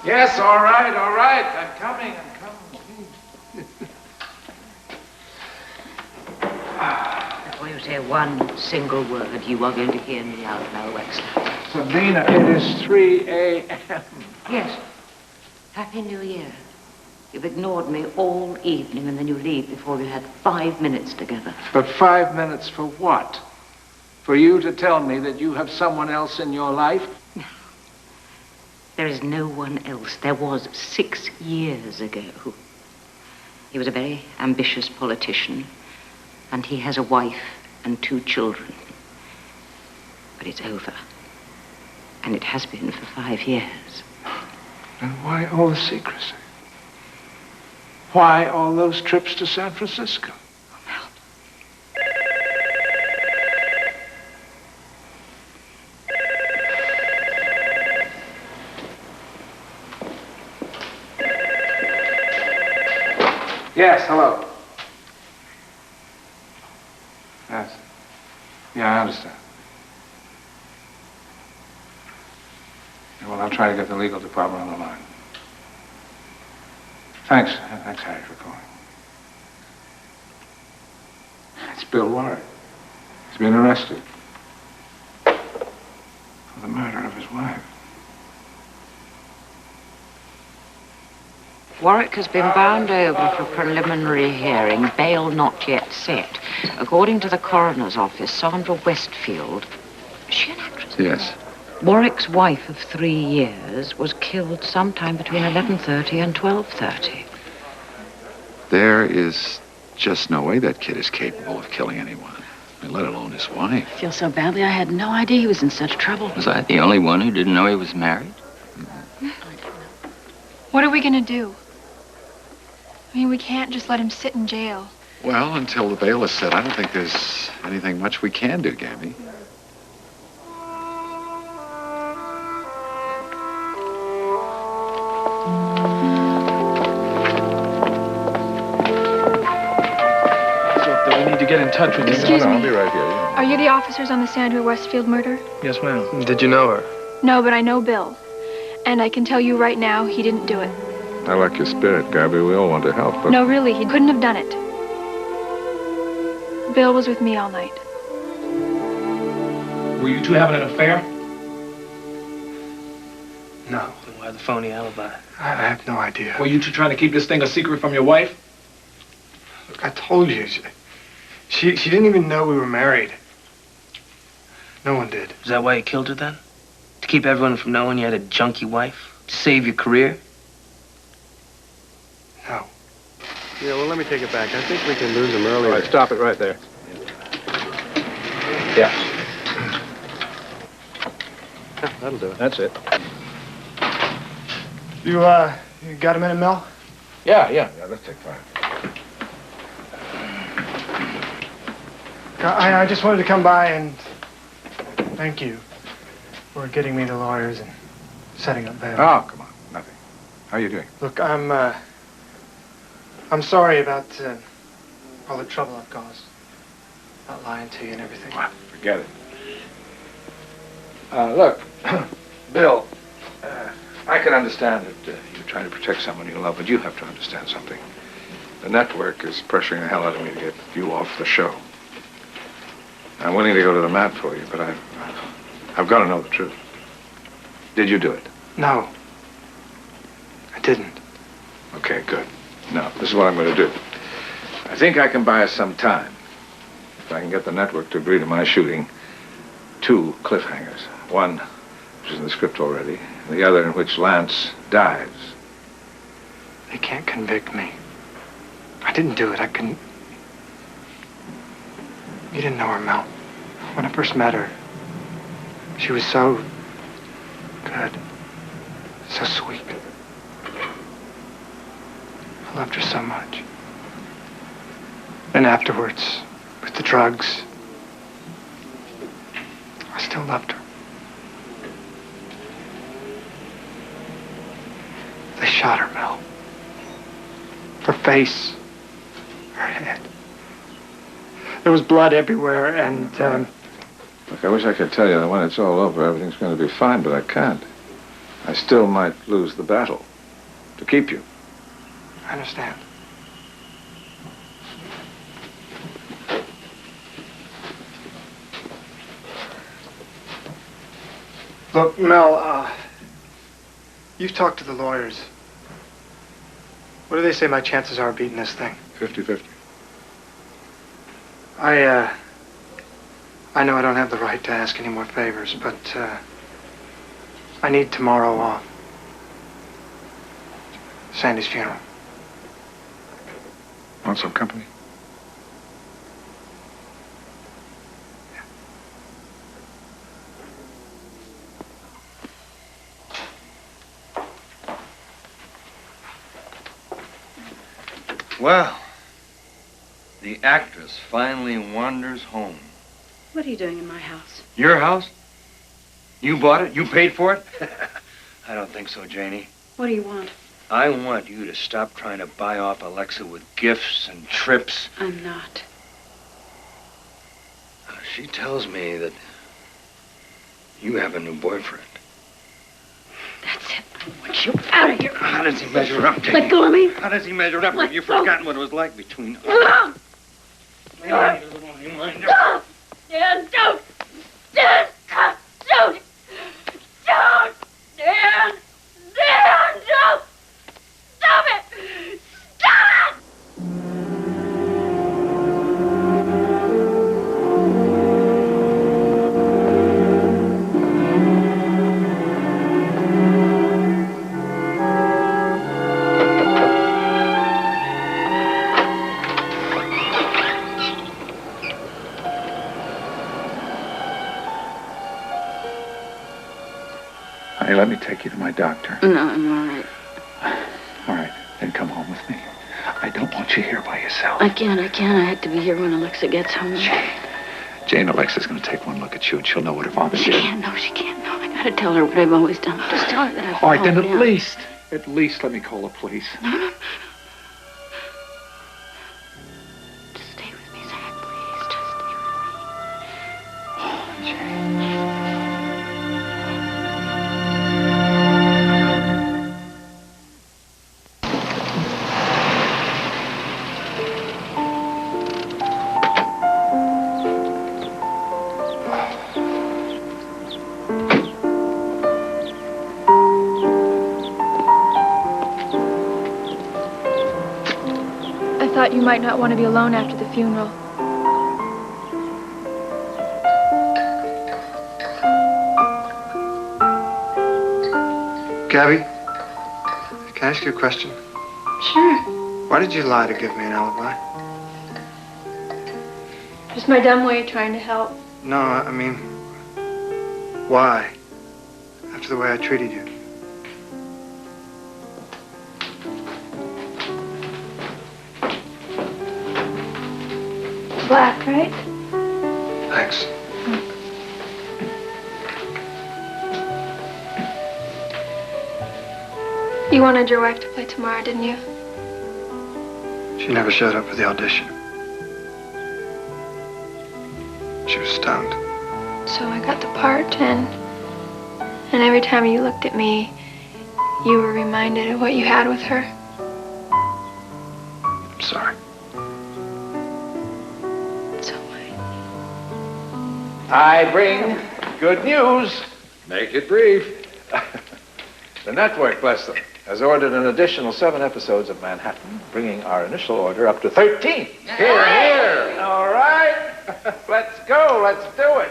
Yes, all right. I'm coming. Before you say one single word, you are going to hear me out now, Wexler. Sabina, it is 3 a.m. Yes. Happy New Year. You've ignored me all evening, and then you leave before we had 5 minutes together. But 5 minutes for what? For you to tell me that you have someone else in your life? There is no one else. There was 6 years ago. He was a very ambitious politician, and he has a wife and 2 children. But it's over. And it has been for 5 years. Then why all the secrecy? Why all those trips to San Francisco? Yes, hello. Yes. Yeah, I understand. Yeah, well, I'll try to get the legal department on the line. Thanks, Harry, for calling. It's Bill Warwick. He's been arrested for the murder of his wife. Warwick has been bound over for preliminary hearing, bail not yet set. According to the coroner's office, Sandra Westfield, is she an actress? Yes. Warwick's wife of 3 years was killed sometime between 11:30 and 12:30. There is just no way that kid is capable of killing anyone, let alone his wife. I feel so badly. I had no idea he was in such trouble. Was I the only one who didn't know he was married? What are we gonna do? I mean, we can't just let him sit in jail. Well, until the bail is set, I don't think there's anything much we can do, Gabby. We need to get in touch with you. Excuse me. I'll be right here. Yeah. Are you the officers on the Sandra Westfield murder? Yes, ma'am. Did you know her? No, but I know Bill. And I can tell you right now, he didn't do it. I like your spirit, Gabby. We all want to help, but... No, really, he couldn't have done it. Bill was with me all night. Were you two having an affair? No. Then why the phony alibi? I have no idea. Were you two trying to keep this thing a secret from your wife? Look, I told you. She didn't even know we were married. No one did. Is that why you killed her then? To keep everyone from knowing you had a junkie wife? To save your career? No. Yeah, well, let me take it back. I think we can lose him earlier. All right, stop it right there. Yeah. Yeah, that'll do it. That's it. You got a minute, Mel? Yeah, let's take 5. I just wanted to come by and thank you for getting me the lawyers and setting up bail. Oh, come on, nothing. How are you doing? Look, I'm sorry about all the trouble I've caused. About lying to you and everything. Well, forget it. Look, Bill, I can understand that you're trying to protect someone you love, but you have to understand something. The network is pressuring the hell out of me to get you off the show. I'm willing to go to the mat for you, but I've got to know the truth. Did you do it? No. I didn't. Okay, good. Now, this is what I'm going to do. I think I can buy us some time. If I can get the network to agree to my shooting 2 cliffhangers. One, which is in the script already, and the other in which Lance dies. They can't convict me. I didn't do it. I couldn't. You didn't know her, Mel. When I first met her, she was so good, so sweet. I loved her so much. And afterwards, with the drugs, I still loved her. They shot her, Mel. Her face, her head. There was blood everywhere, and, Look, I wish I could tell you that when it's all over, everything's going to be fine, but I can't. I still might lose the battle to keep you. I understand. Look, Mel, you've talked to the lawyers. What do they say my chances are of beating this thing? 50-50. I know I don't have the right to ask any more favors, but, I need tomorrow off. Sandy's funeral. Want some company? Well, the actress finally wanders home. What are you doing in my house? Your house? You bought it? You paid for it? I don't think so, Janie. What do you want? I want you to stop trying to buy off Alexa with gifts and trips. I'm not. She tells me that you have a new boyfriend. That's it. I want you out of here. How does he measure up, Janie? Let go of me. How does he measure up? Have you forgotten what it was like between us? Dan, don't! Dan, don't! Don't! Dan! Dan, don't! Stop it! Stop it! Honey, let me take you to my doctor. No, I'm all right. All right, then come home with me. I don't want you here by yourself. I can't. I have to be here when Alexa gets home. Jane, Alexa's going to take one look at you, and she'll know what her father She did. can't know. She can't know. I gotta tell her what I've always done. Just tell her that I've All right, then fallen down. at least let me call the police. No. Just stay with me, Zach, please. Just stay with me. Oh, Jane. thought you might not want to be alone after the funeral. Gabby, can I ask you a question? Sure. Why did you lie to give me an alibi? Just my dumb way of trying to help. No, I mean, why? After the way I treated you. Black, right? Thanks. You wanted your wife to play tomorrow, didn't you? She never showed up for the audition. She was stoned. So I got the part, and every time you looked at me, you were reminded of what you had with her. I'm sorry. I bring good news. Make it brief. The network, bless them, has ordered an additional 7 episodes of Manhattan, bringing our initial order up to 13. Here, here. All right. Let's go. Let's do it.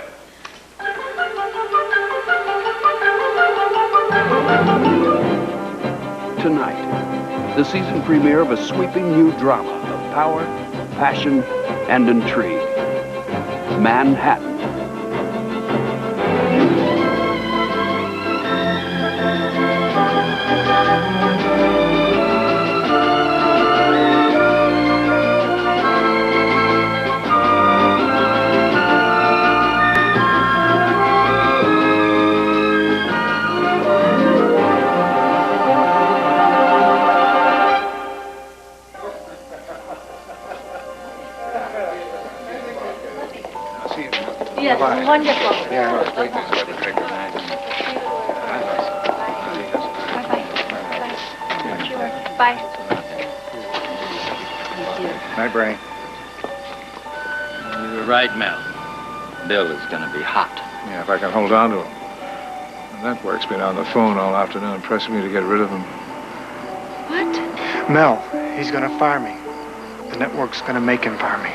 Tonight, the season premiere of a sweeping new drama of power, passion, and intrigue. Manhattan. Yes, wonderful. Yeah, no, wait, there's a drink. Bye. Night, Brain. You were right, Mel. Bill is going to be hot. Yeah, if I can hold on to him. The network's been on the phone all afternoon pressing me to get rid of him. What? Mel, he's gonna fire me. The network's gonna make him fire me.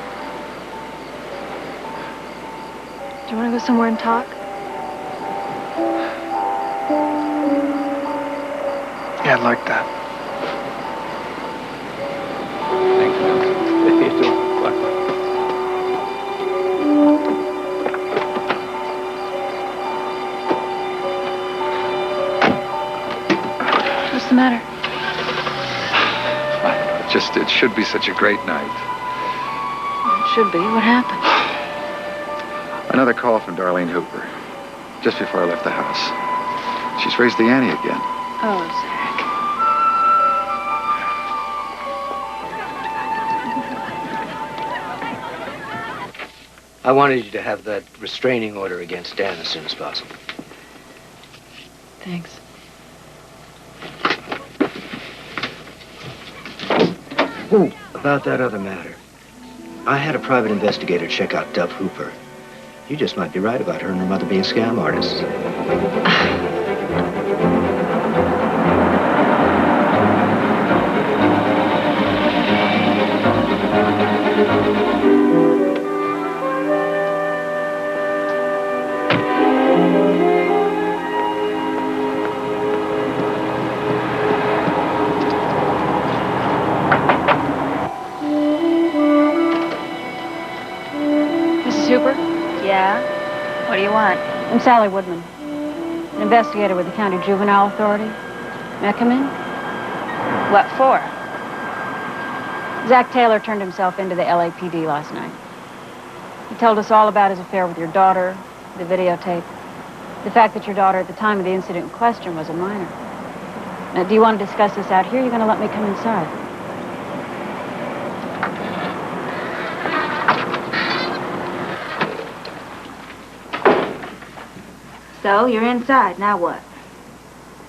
Do you want to go somewhere and talk? Yeah, I'd like that. Thank you. What's the matter? It should be such a great night. It should be. What happened? Another call from Darlene Hooper, just before I left the house. She's raised the ante again. Oh, Zach. I wanted you to have that restraining order against Dan as soon as possible. Thanks. Ooh, about that other matter. I had a private investigator check out Dove Hooper. You just might be right about her and her mother being scam artists. What do you want? I'm Sally Woodman, an investigator with the County Juvenile Authority. May I come in? What for? Zach Taylor turned himself into the LAPD last night. He told us all about his affair with your daughter, the videotape, the fact that your daughter at the time of the incident in question was a minor. Now, do you want to discuss this out here? You're going to let me come inside. So, you're inside. Now what?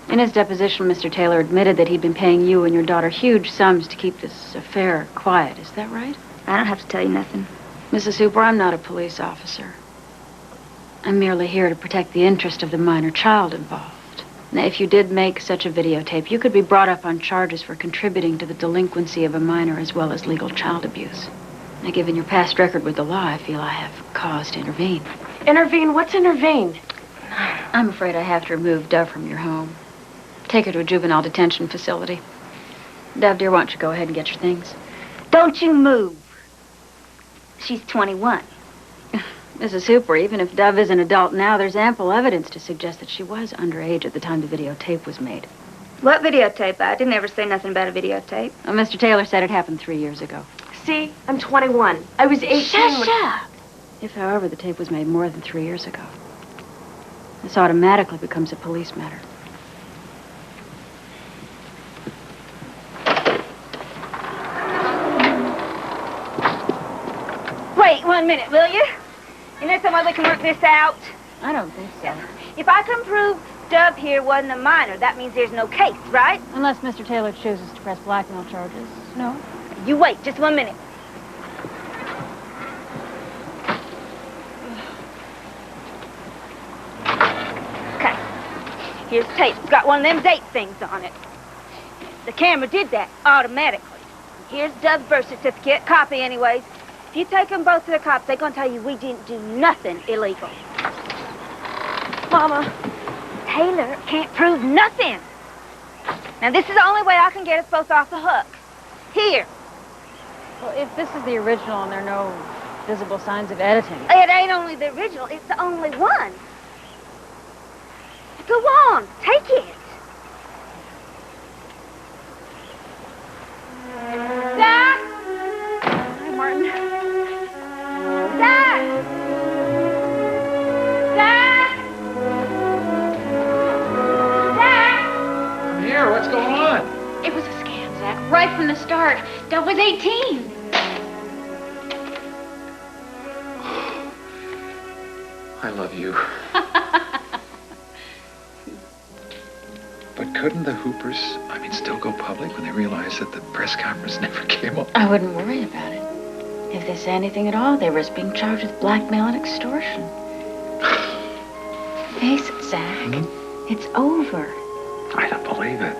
In his deposition, Mr. Taylor admitted that he'd been paying you and your daughter huge sums to keep this affair quiet. Is that right? I don't have to tell you nothing. Mrs. Hooper, I'm not a police officer. I'm merely here to protect the interest of the minor child involved. Now, if you did make such a videotape, you could be brought up on charges for contributing to the delinquency of a minor as well as legal child abuse. Now, given your past record with the law, I feel I have cause to intervene. Intervene? What's intervene? I'm afraid I have to remove Dove from your home. Take her to a juvenile detention facility. Dove, dear, why don't you go ahead and get your things? Don't you move. She's 21. Mrs. Hooper, even if Dove is an adult now, there's ample evidence to suggest that she was underage at the time the videotape was made. What videotape? I didn't ever say nothing about a videotape. Well, Mr. Taylor said it happened 3 years ago. See? I'm 21. I was 18 Shut up! If, however, the tape was made more than 3 years ago, this automatically becomes a police matter. Wait 1 minute, will you? Is there some way we can work this out? I don't think so. If I can prove Dove here wasn't a minor, that means there's no case, right? Unless Mr. Taylor chooses to press blackmail charges. No. You wait just 1 minute. Okay. Here's the tape. It's got one of them date things on it. The camera did that automatically. Here's Dove's birth certificate, copy anyways. If you take them both to the cops, they're going to tell you we didn't do nothing illegal. Mama, Taylor can't prove nothing. Now, this is the only way I can get us both off the hook. Here. Well, if this is the original and there are no visible signs of editing. It ain't only the original, it's the only one. Go on, take it. Zach! Hi, Martin. Zach! Zach! Zach! I'm here. What's going on? It was a scam, Zach. Right from the start. Dove was 18. I love you. But couldn't the Hoopers, still go public when they realized that the press conference never came up? I wouldn't worry about it. If they say anything at all, they risk being charged with blackmail and extortion. Face it, Zach. It's over. I don't believe it.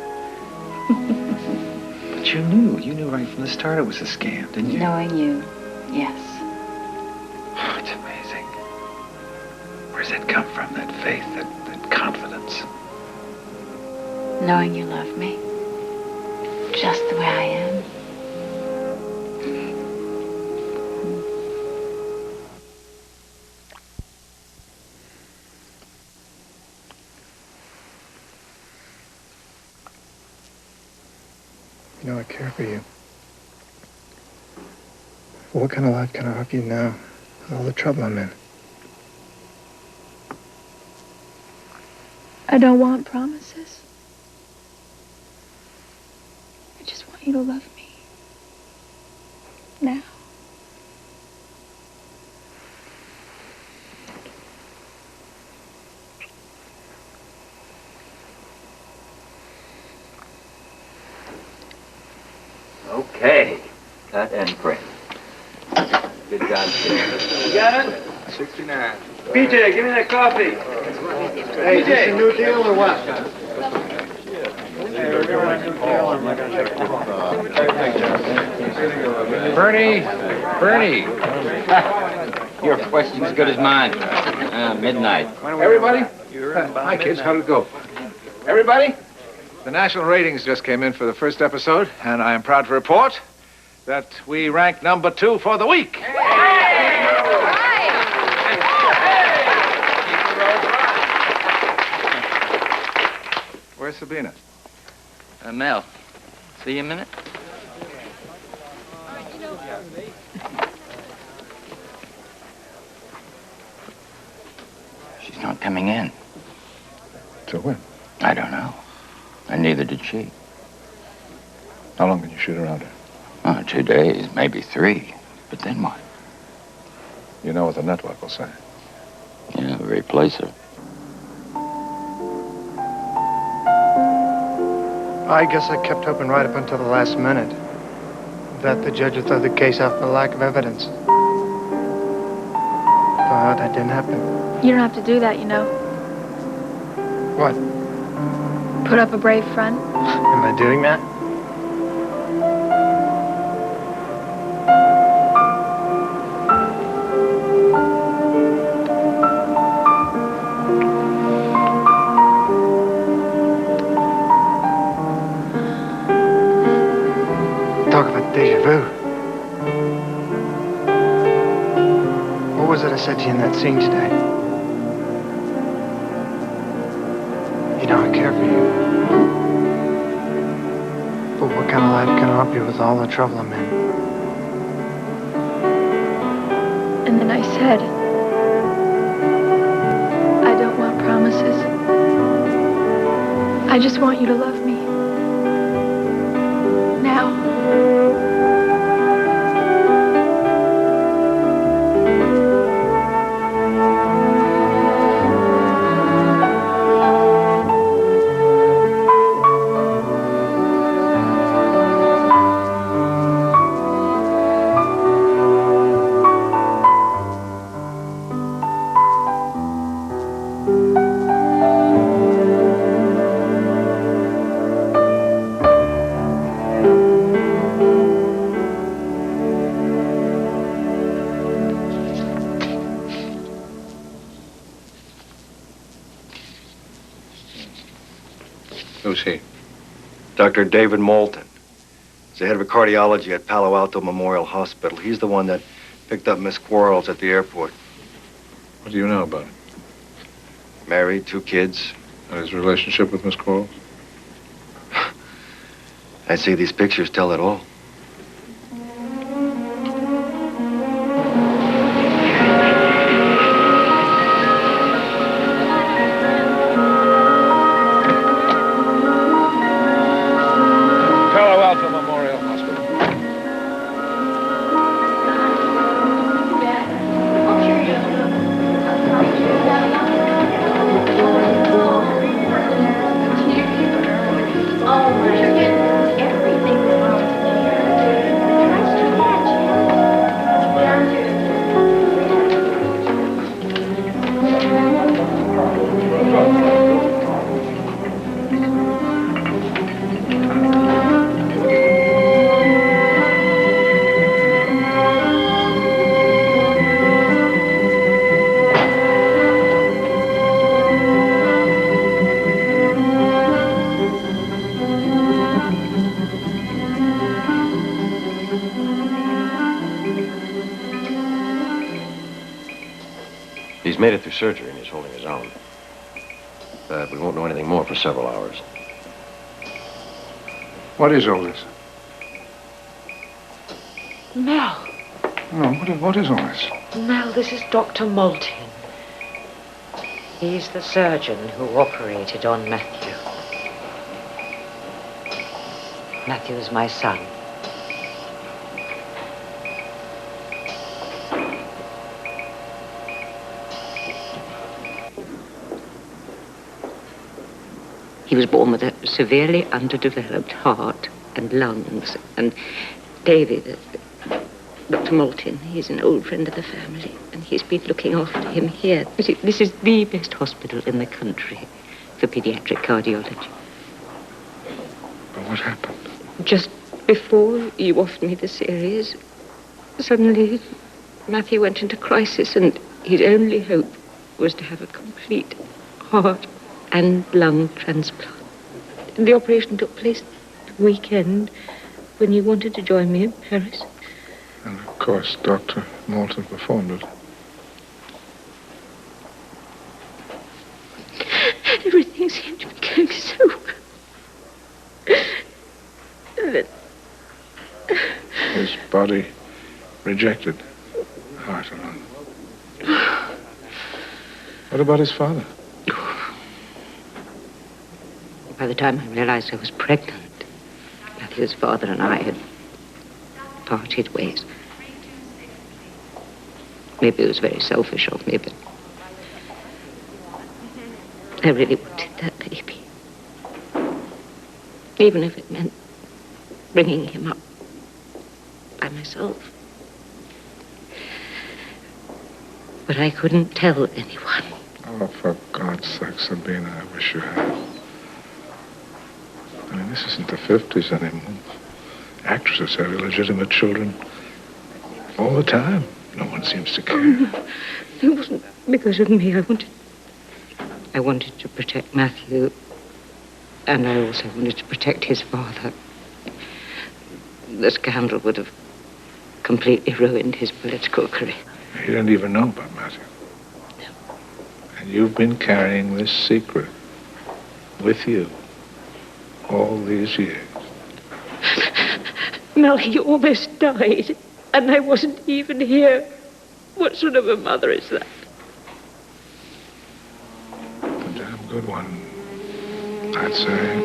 But you knew right from the start it was a scam, didn't you? Knowing you, yes. Oh, it's amazing. Where's that come from, that faith, that confidence? Knowing you love me. Just the way I am. You know, I care for you. What kind of life can I offer you now? With all the trouble I'm in. I don't want promises. I just want you to love me. Now. Okay. Cut and print. Good job, Jim. You got it? 69. PJ, give me that coffee. Hey, is this a new deal or what? Bernie. Your question's as good as mine. Midnight. Everybody? Hi, kids. How did it go? Everybody? The national ratings just came in for the first episode, and I am proud to report that we ranked number 2 for the week. Where's Sabina? Mel, see you a minute? She's not coming in. So when? I don't know. And neither did she. How long can you shoot around her? 2 days, maybe 3. But then what? You know what the network will say. Yeah, replace her. I guess I kept hoping right up until the last minute that the judge would throw the case out for lack of evidence. But that didn't happen. You don't have to do that, you know. What? Put up a brave front. Am I doing that? Talk about deja vu. What was it I said to you in that scene today? You know I care for you. But what kind of life can I help you with all the trouble I'm in? And then I said, I don't want promises. I just want you to love me. Now. Who's he? Dr. David Moulton. He's the head of cardiology at Palo Alto Memorial Hospital. He's the one that picked up Miss Quarles at the airport. What do you know about him? Married, 2 kids. And his relationship with Miss Quarles? I'd say these pictures tell it all. Palo Alto Memorial Hospital. He's made it through surgery and he's holding his own. But we won't know anything more for several hours. What is all this? Mel. No, what is all this? Mel, this is Dr. Moulton. He's the surgeon who operated on Matthew. Matthew is my son. He was born with a severely underdeveloped heart and lungs. And David, Dr. Moulton, he's an old friend of the family, and he's been looking after him here. You see, this is the best hospital in the country for pediatric cardiology. But what happened? Just before you offered me the series, suddenly Matthew went into crisis, and his only hope was to have a complete heart and lung transplant. The operation took place the weekend when you wanted to join me in Paris. And of course, Dr. Moulton performed it. Everything seemed to be going so well. His body rejected heart and lung. What about his father? By the time I realized I was pregnant, Matthew's father and I had parted ways. Maybe it was very selfish of me, but I really wanted that baby. Even if it meant bringing him up by myself. But I couldn't tell anyone. Oh, for God's sake, Sabina, I wish you had. This isn't the 50s anymore. Actresses have illegitimate children all the time. No one seems to care. Oh, no. It wasn't because of me. I wanted to protect Matthew. And I also wanted to protect his father. The scandal would have completely ruined his political career. You didn't even know about Matthew. No. And you've been carrying this secret with you all these years. Mel, he almost died, and I wasn't even here. What sort of a mother is that? A damn good one, I'd say.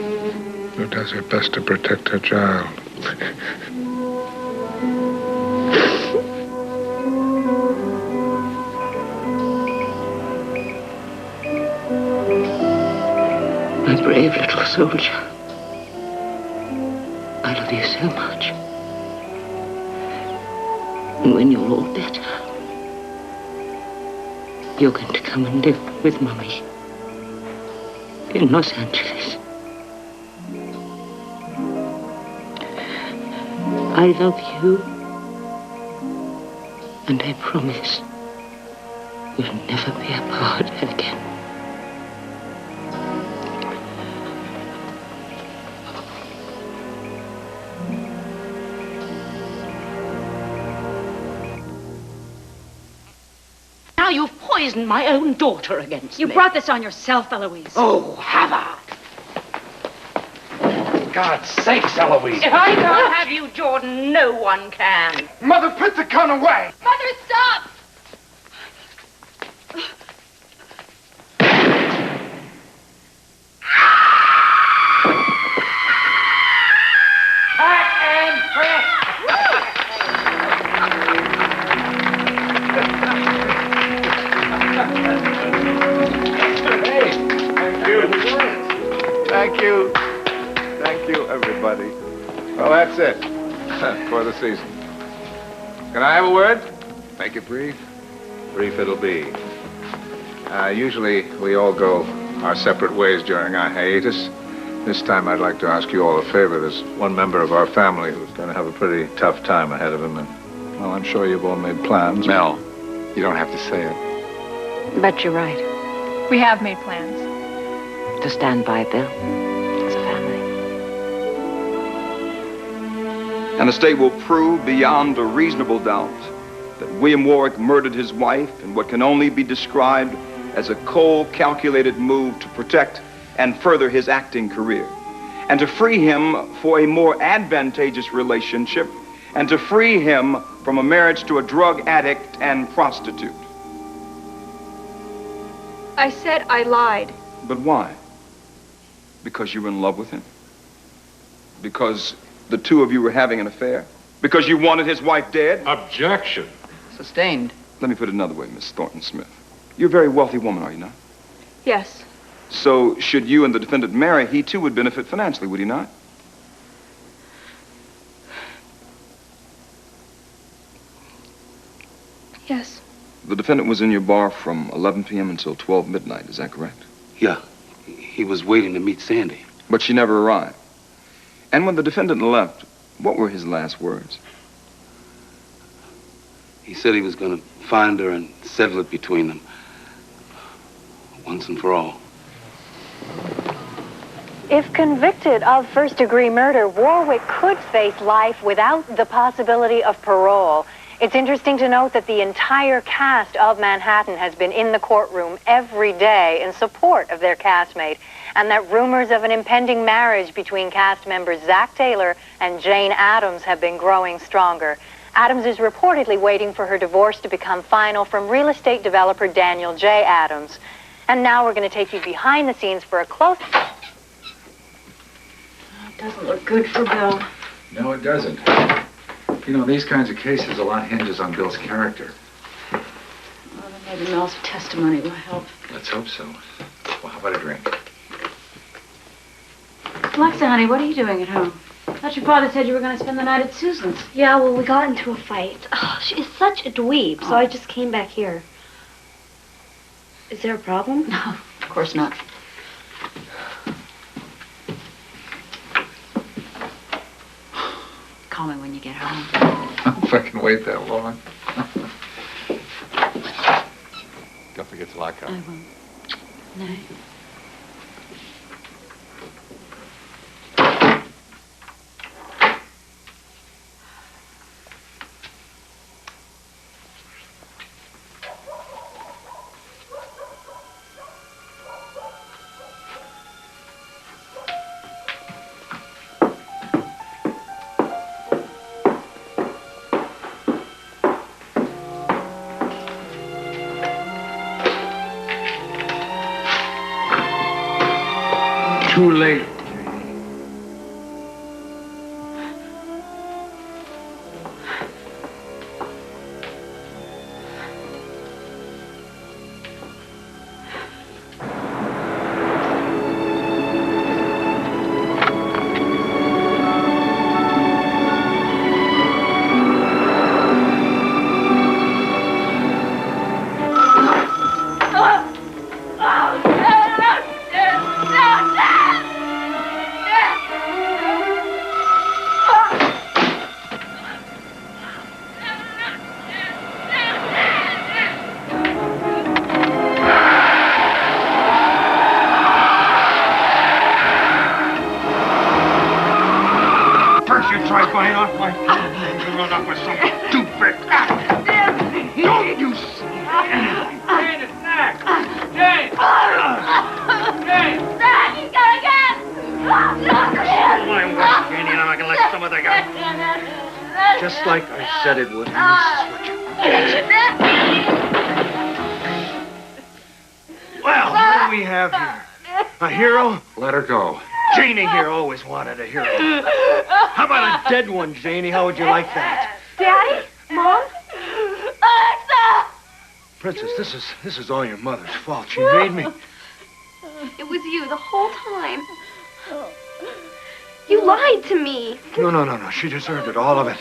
Who does her best to protect her child. My brave little soldier. I love you so much. And when you're all better, you're going to come and live with Mummy in Los Angeles. I love you, and I promise we'll never be apart again. Now you've poisoned my own daughter against me. You brought this on yourself, Eloise. Oh, have I? God's sakes, Eloise. If I can't have you, Jordan, no one can. Mother, put the gun away. Mother, stop! Thank you. Thank you, everybody. Well, that's it for the season. Can I have a word? Make it brief. Brief it'll be. Usually we all go our separate ways during our hiatus. This time I'd like to ask you all a favor. There's one member of our family who's going to have a pretty tough time ahead of him. And, well, I'm sure you've all made plans. Mel, you don't have to say it. But you're right. We have made plans. To stand by Bill as a family. And the state will prove beyond a reasonable doubt that William Warwick murdered his wife in what can only be described as a cold, calculated move to protect and further his acting career, and to free him for a more advantageous relationship, and to free him from a marriage to a drug addict and prostitute. I said I lied. But why? Because you were in love with him? Because the two of you were having an affair? Because you wanted his wife dead? Objection. Sustained. Let me put it another way, Miss Thornton Smith. You're a very wealthy woman, are you not? Yes. So, should you and the defendant marry, he too would benefit financially, would he not? Yes. The defendant was in your bar from 11 p.m. until 12 midnight, is that correct? Yeah. He was waiting to meet Sandy. But she never arrived. And when the defendant left, what were his last words? He said he was going to find her and settle it between them. Once and for all. If convicted of first-degree murder, Warwick could face life without the possibility of parole. It's interesting to note that the entire cast of Manhattan has been in the courtroom every day in support of their castmate, and that rumors of an impending marriage between cast members Zach Taylor and Jane Addams have been growing stronger. Addams is reportedly waiting for her divorce to become final from real estate developer Daniel J. Addams. And now we're going to take you behind the scenes for a close... It doesn't look good for Bill. No, it doesn't. You know, these kinds of cases, a lot hinges on Bill's character. Well, then maybe Mel's testimony will help. Let's hope so. Well, how about a drink? Alexa, honey, what are you doing at home? I thought your father said you were going to spend the night at Susan's. Yeah, well, we got into a fight. Oh, she is such a dweeb, so I just came back here. Is there a problem? No, of course not. Call me when you get home. If I can wait that long. Don't forget to lock up. I won't. No. Too late. First you try buying off my phone, you run off with some stupid. Don't you see? Jane, it's Max! Jane! Jane! Dad, he's gonna get! My work, Janie, and I'm not gonna let some other guy. Just like I said it would. Well, what do we have here? A hero? Let her go. Janie here always wanted a hero. How about a dead one, Janie? How would you like that? Daddy? Mom? Alexa! Princess, this is all your mother's fault. She made me. It was you the whole time. You lied to me. No. She deserved it, all of it.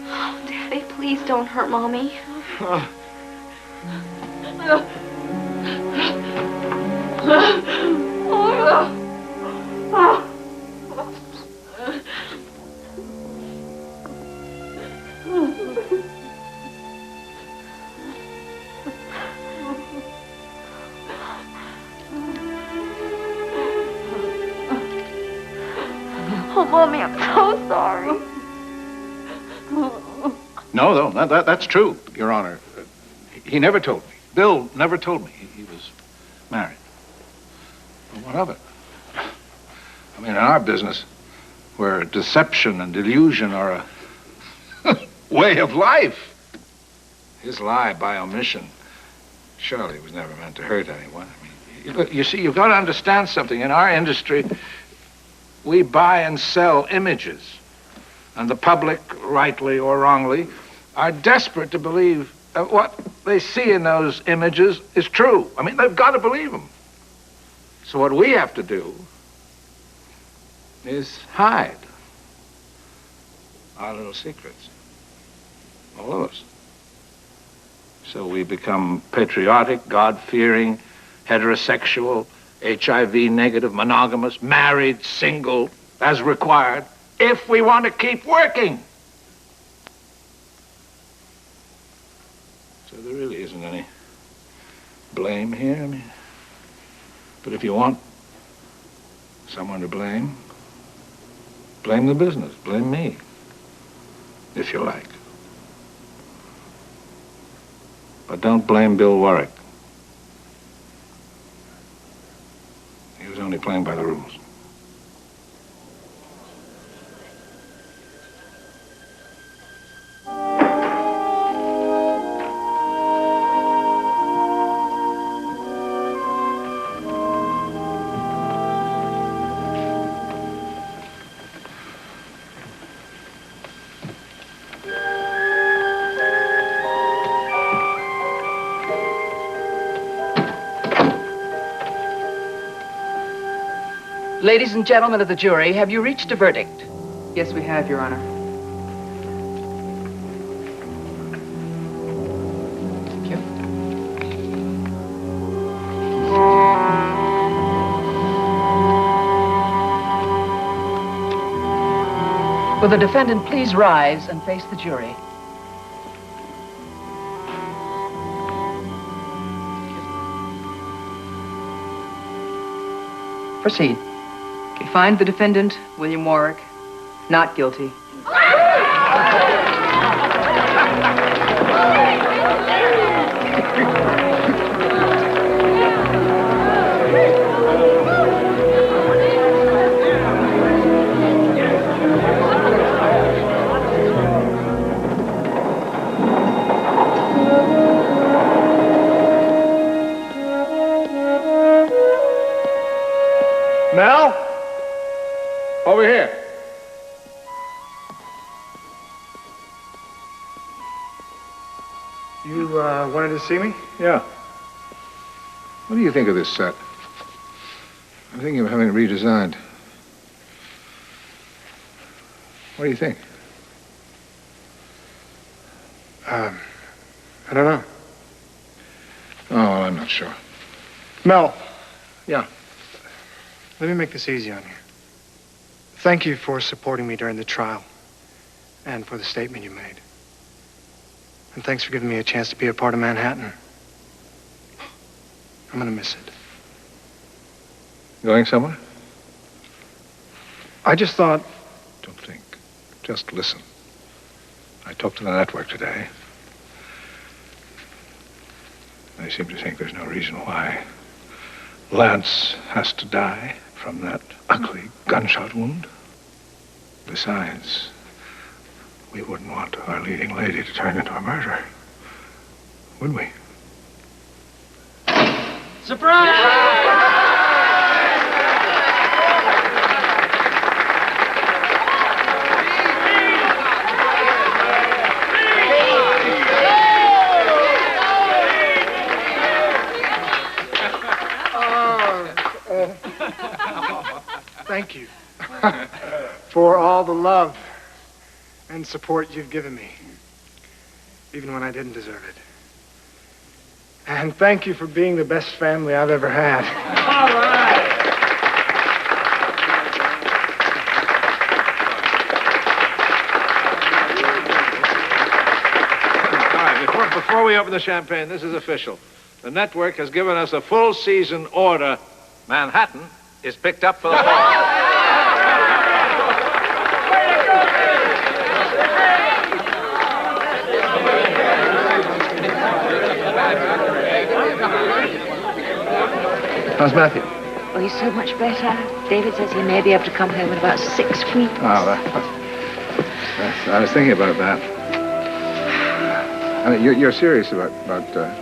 Oh, Daddy, please don't hurt Mommy. Oh, Mommy, I'm so sorry. No, that's true, Your Honor. He never told me. Bill never told me he was married. Well, what of it? I mean, in our business, where deception and delusion are a way of life, his lie by omission surely was never meant to hurt anyone. I mean, you see, you've got to understand something. In our industry, we buy and sell images. And the public, rightly or wrongly, are desperate to believe that what they see in those images is true. I mean, they've got to believe them. So what we have to do is hide our little secrets. All of us. So we become patriotic, God-fearing, heterosexual, HIV-negative, monogamous, married, single, as required, if we want to keep working. So there really isn't any blame here. I mean, but if you want someone to blame, blame the business, blame me, if you like. But don't blame Bill Warwick. He was only playing by the rules. Ladies and gentlemen of the jury, have you reached a verdict? Yes, we have, Your Honor. Thank you. Will the defendant please rise and face the jury? Proceed. Okay, find the defendant, William Warwick, not guilty. Mel? Over here. You, wanted to see me? Yeah. What do you think of this set? I'm thinking of having it redesigned. What do you think? I don't know. Oh, I'm not sure. Mel. Yeah. Let me make this easy on you. Thank you for supporting me during the trial and for the statement you made. And thanks for giving me a chance to be a part of Manhattan. I'm gonna miss it. Going somewhere? I just thought... Don't think. Just listen. I talked to the network today. They seem to think there's no reason why Lance has to die from that ugly gunshot wound. Besides, we wouldn't want our leading lady to turn into a murderer, would we? Surprise! Thank you for all the love and support you've given me, even when I didn't deserve it. And thank you for being the best family I've ever had. All right. All right, before we open the champagne, this is official. The network has given us a full season order. Manhattan is picked up for the fall. How's Matthew? Oh, he's so much better. David says he may be able to come home in about 6 weeks. Oh, I was thinking about that. I mean, you're serious about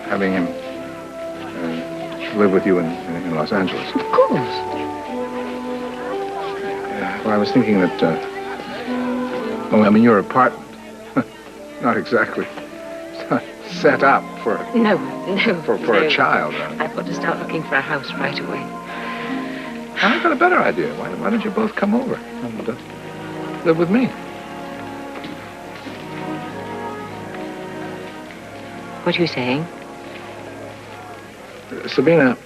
having him live with you in Los Angeles? Of course. Well, I was thinking that, well, I mean, your apartment, not exactly set up for No. for a child. I've got to start looking for a house right away. I've got a better idea. Why don't you both come over and live with me? What are you saying? Sabina.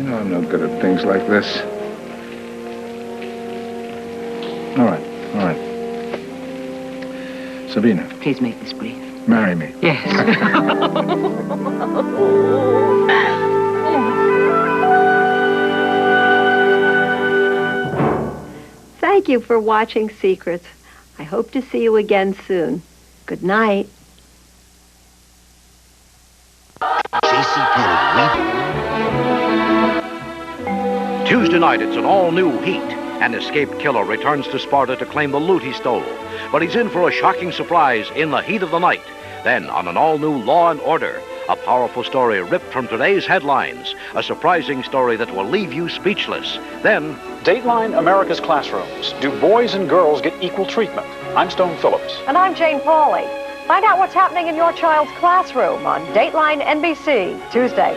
I'm no good at things like this. All right. Sabina. Please make this brief. Marry me. Yes. Thank you for watching Secrets. I hope to see you again soon. Good night. Tuesday night, it's an all-new Heat. An escaped killer returns to Sparta to claim the loot he stole. But he's in for a shocking surprise in the heat of the night. Then, on an all-new Law and Order, a powerful story ripped from today's headlines. A surprising story that will leave you speechless. Then, Dateline America's Classrooms. Do boys and girls get equal treatment? I'm Stone Phillips. And I'm Jane Pauley. Find out what's happening in your child's classroom on Dateline NBC, Tuesday.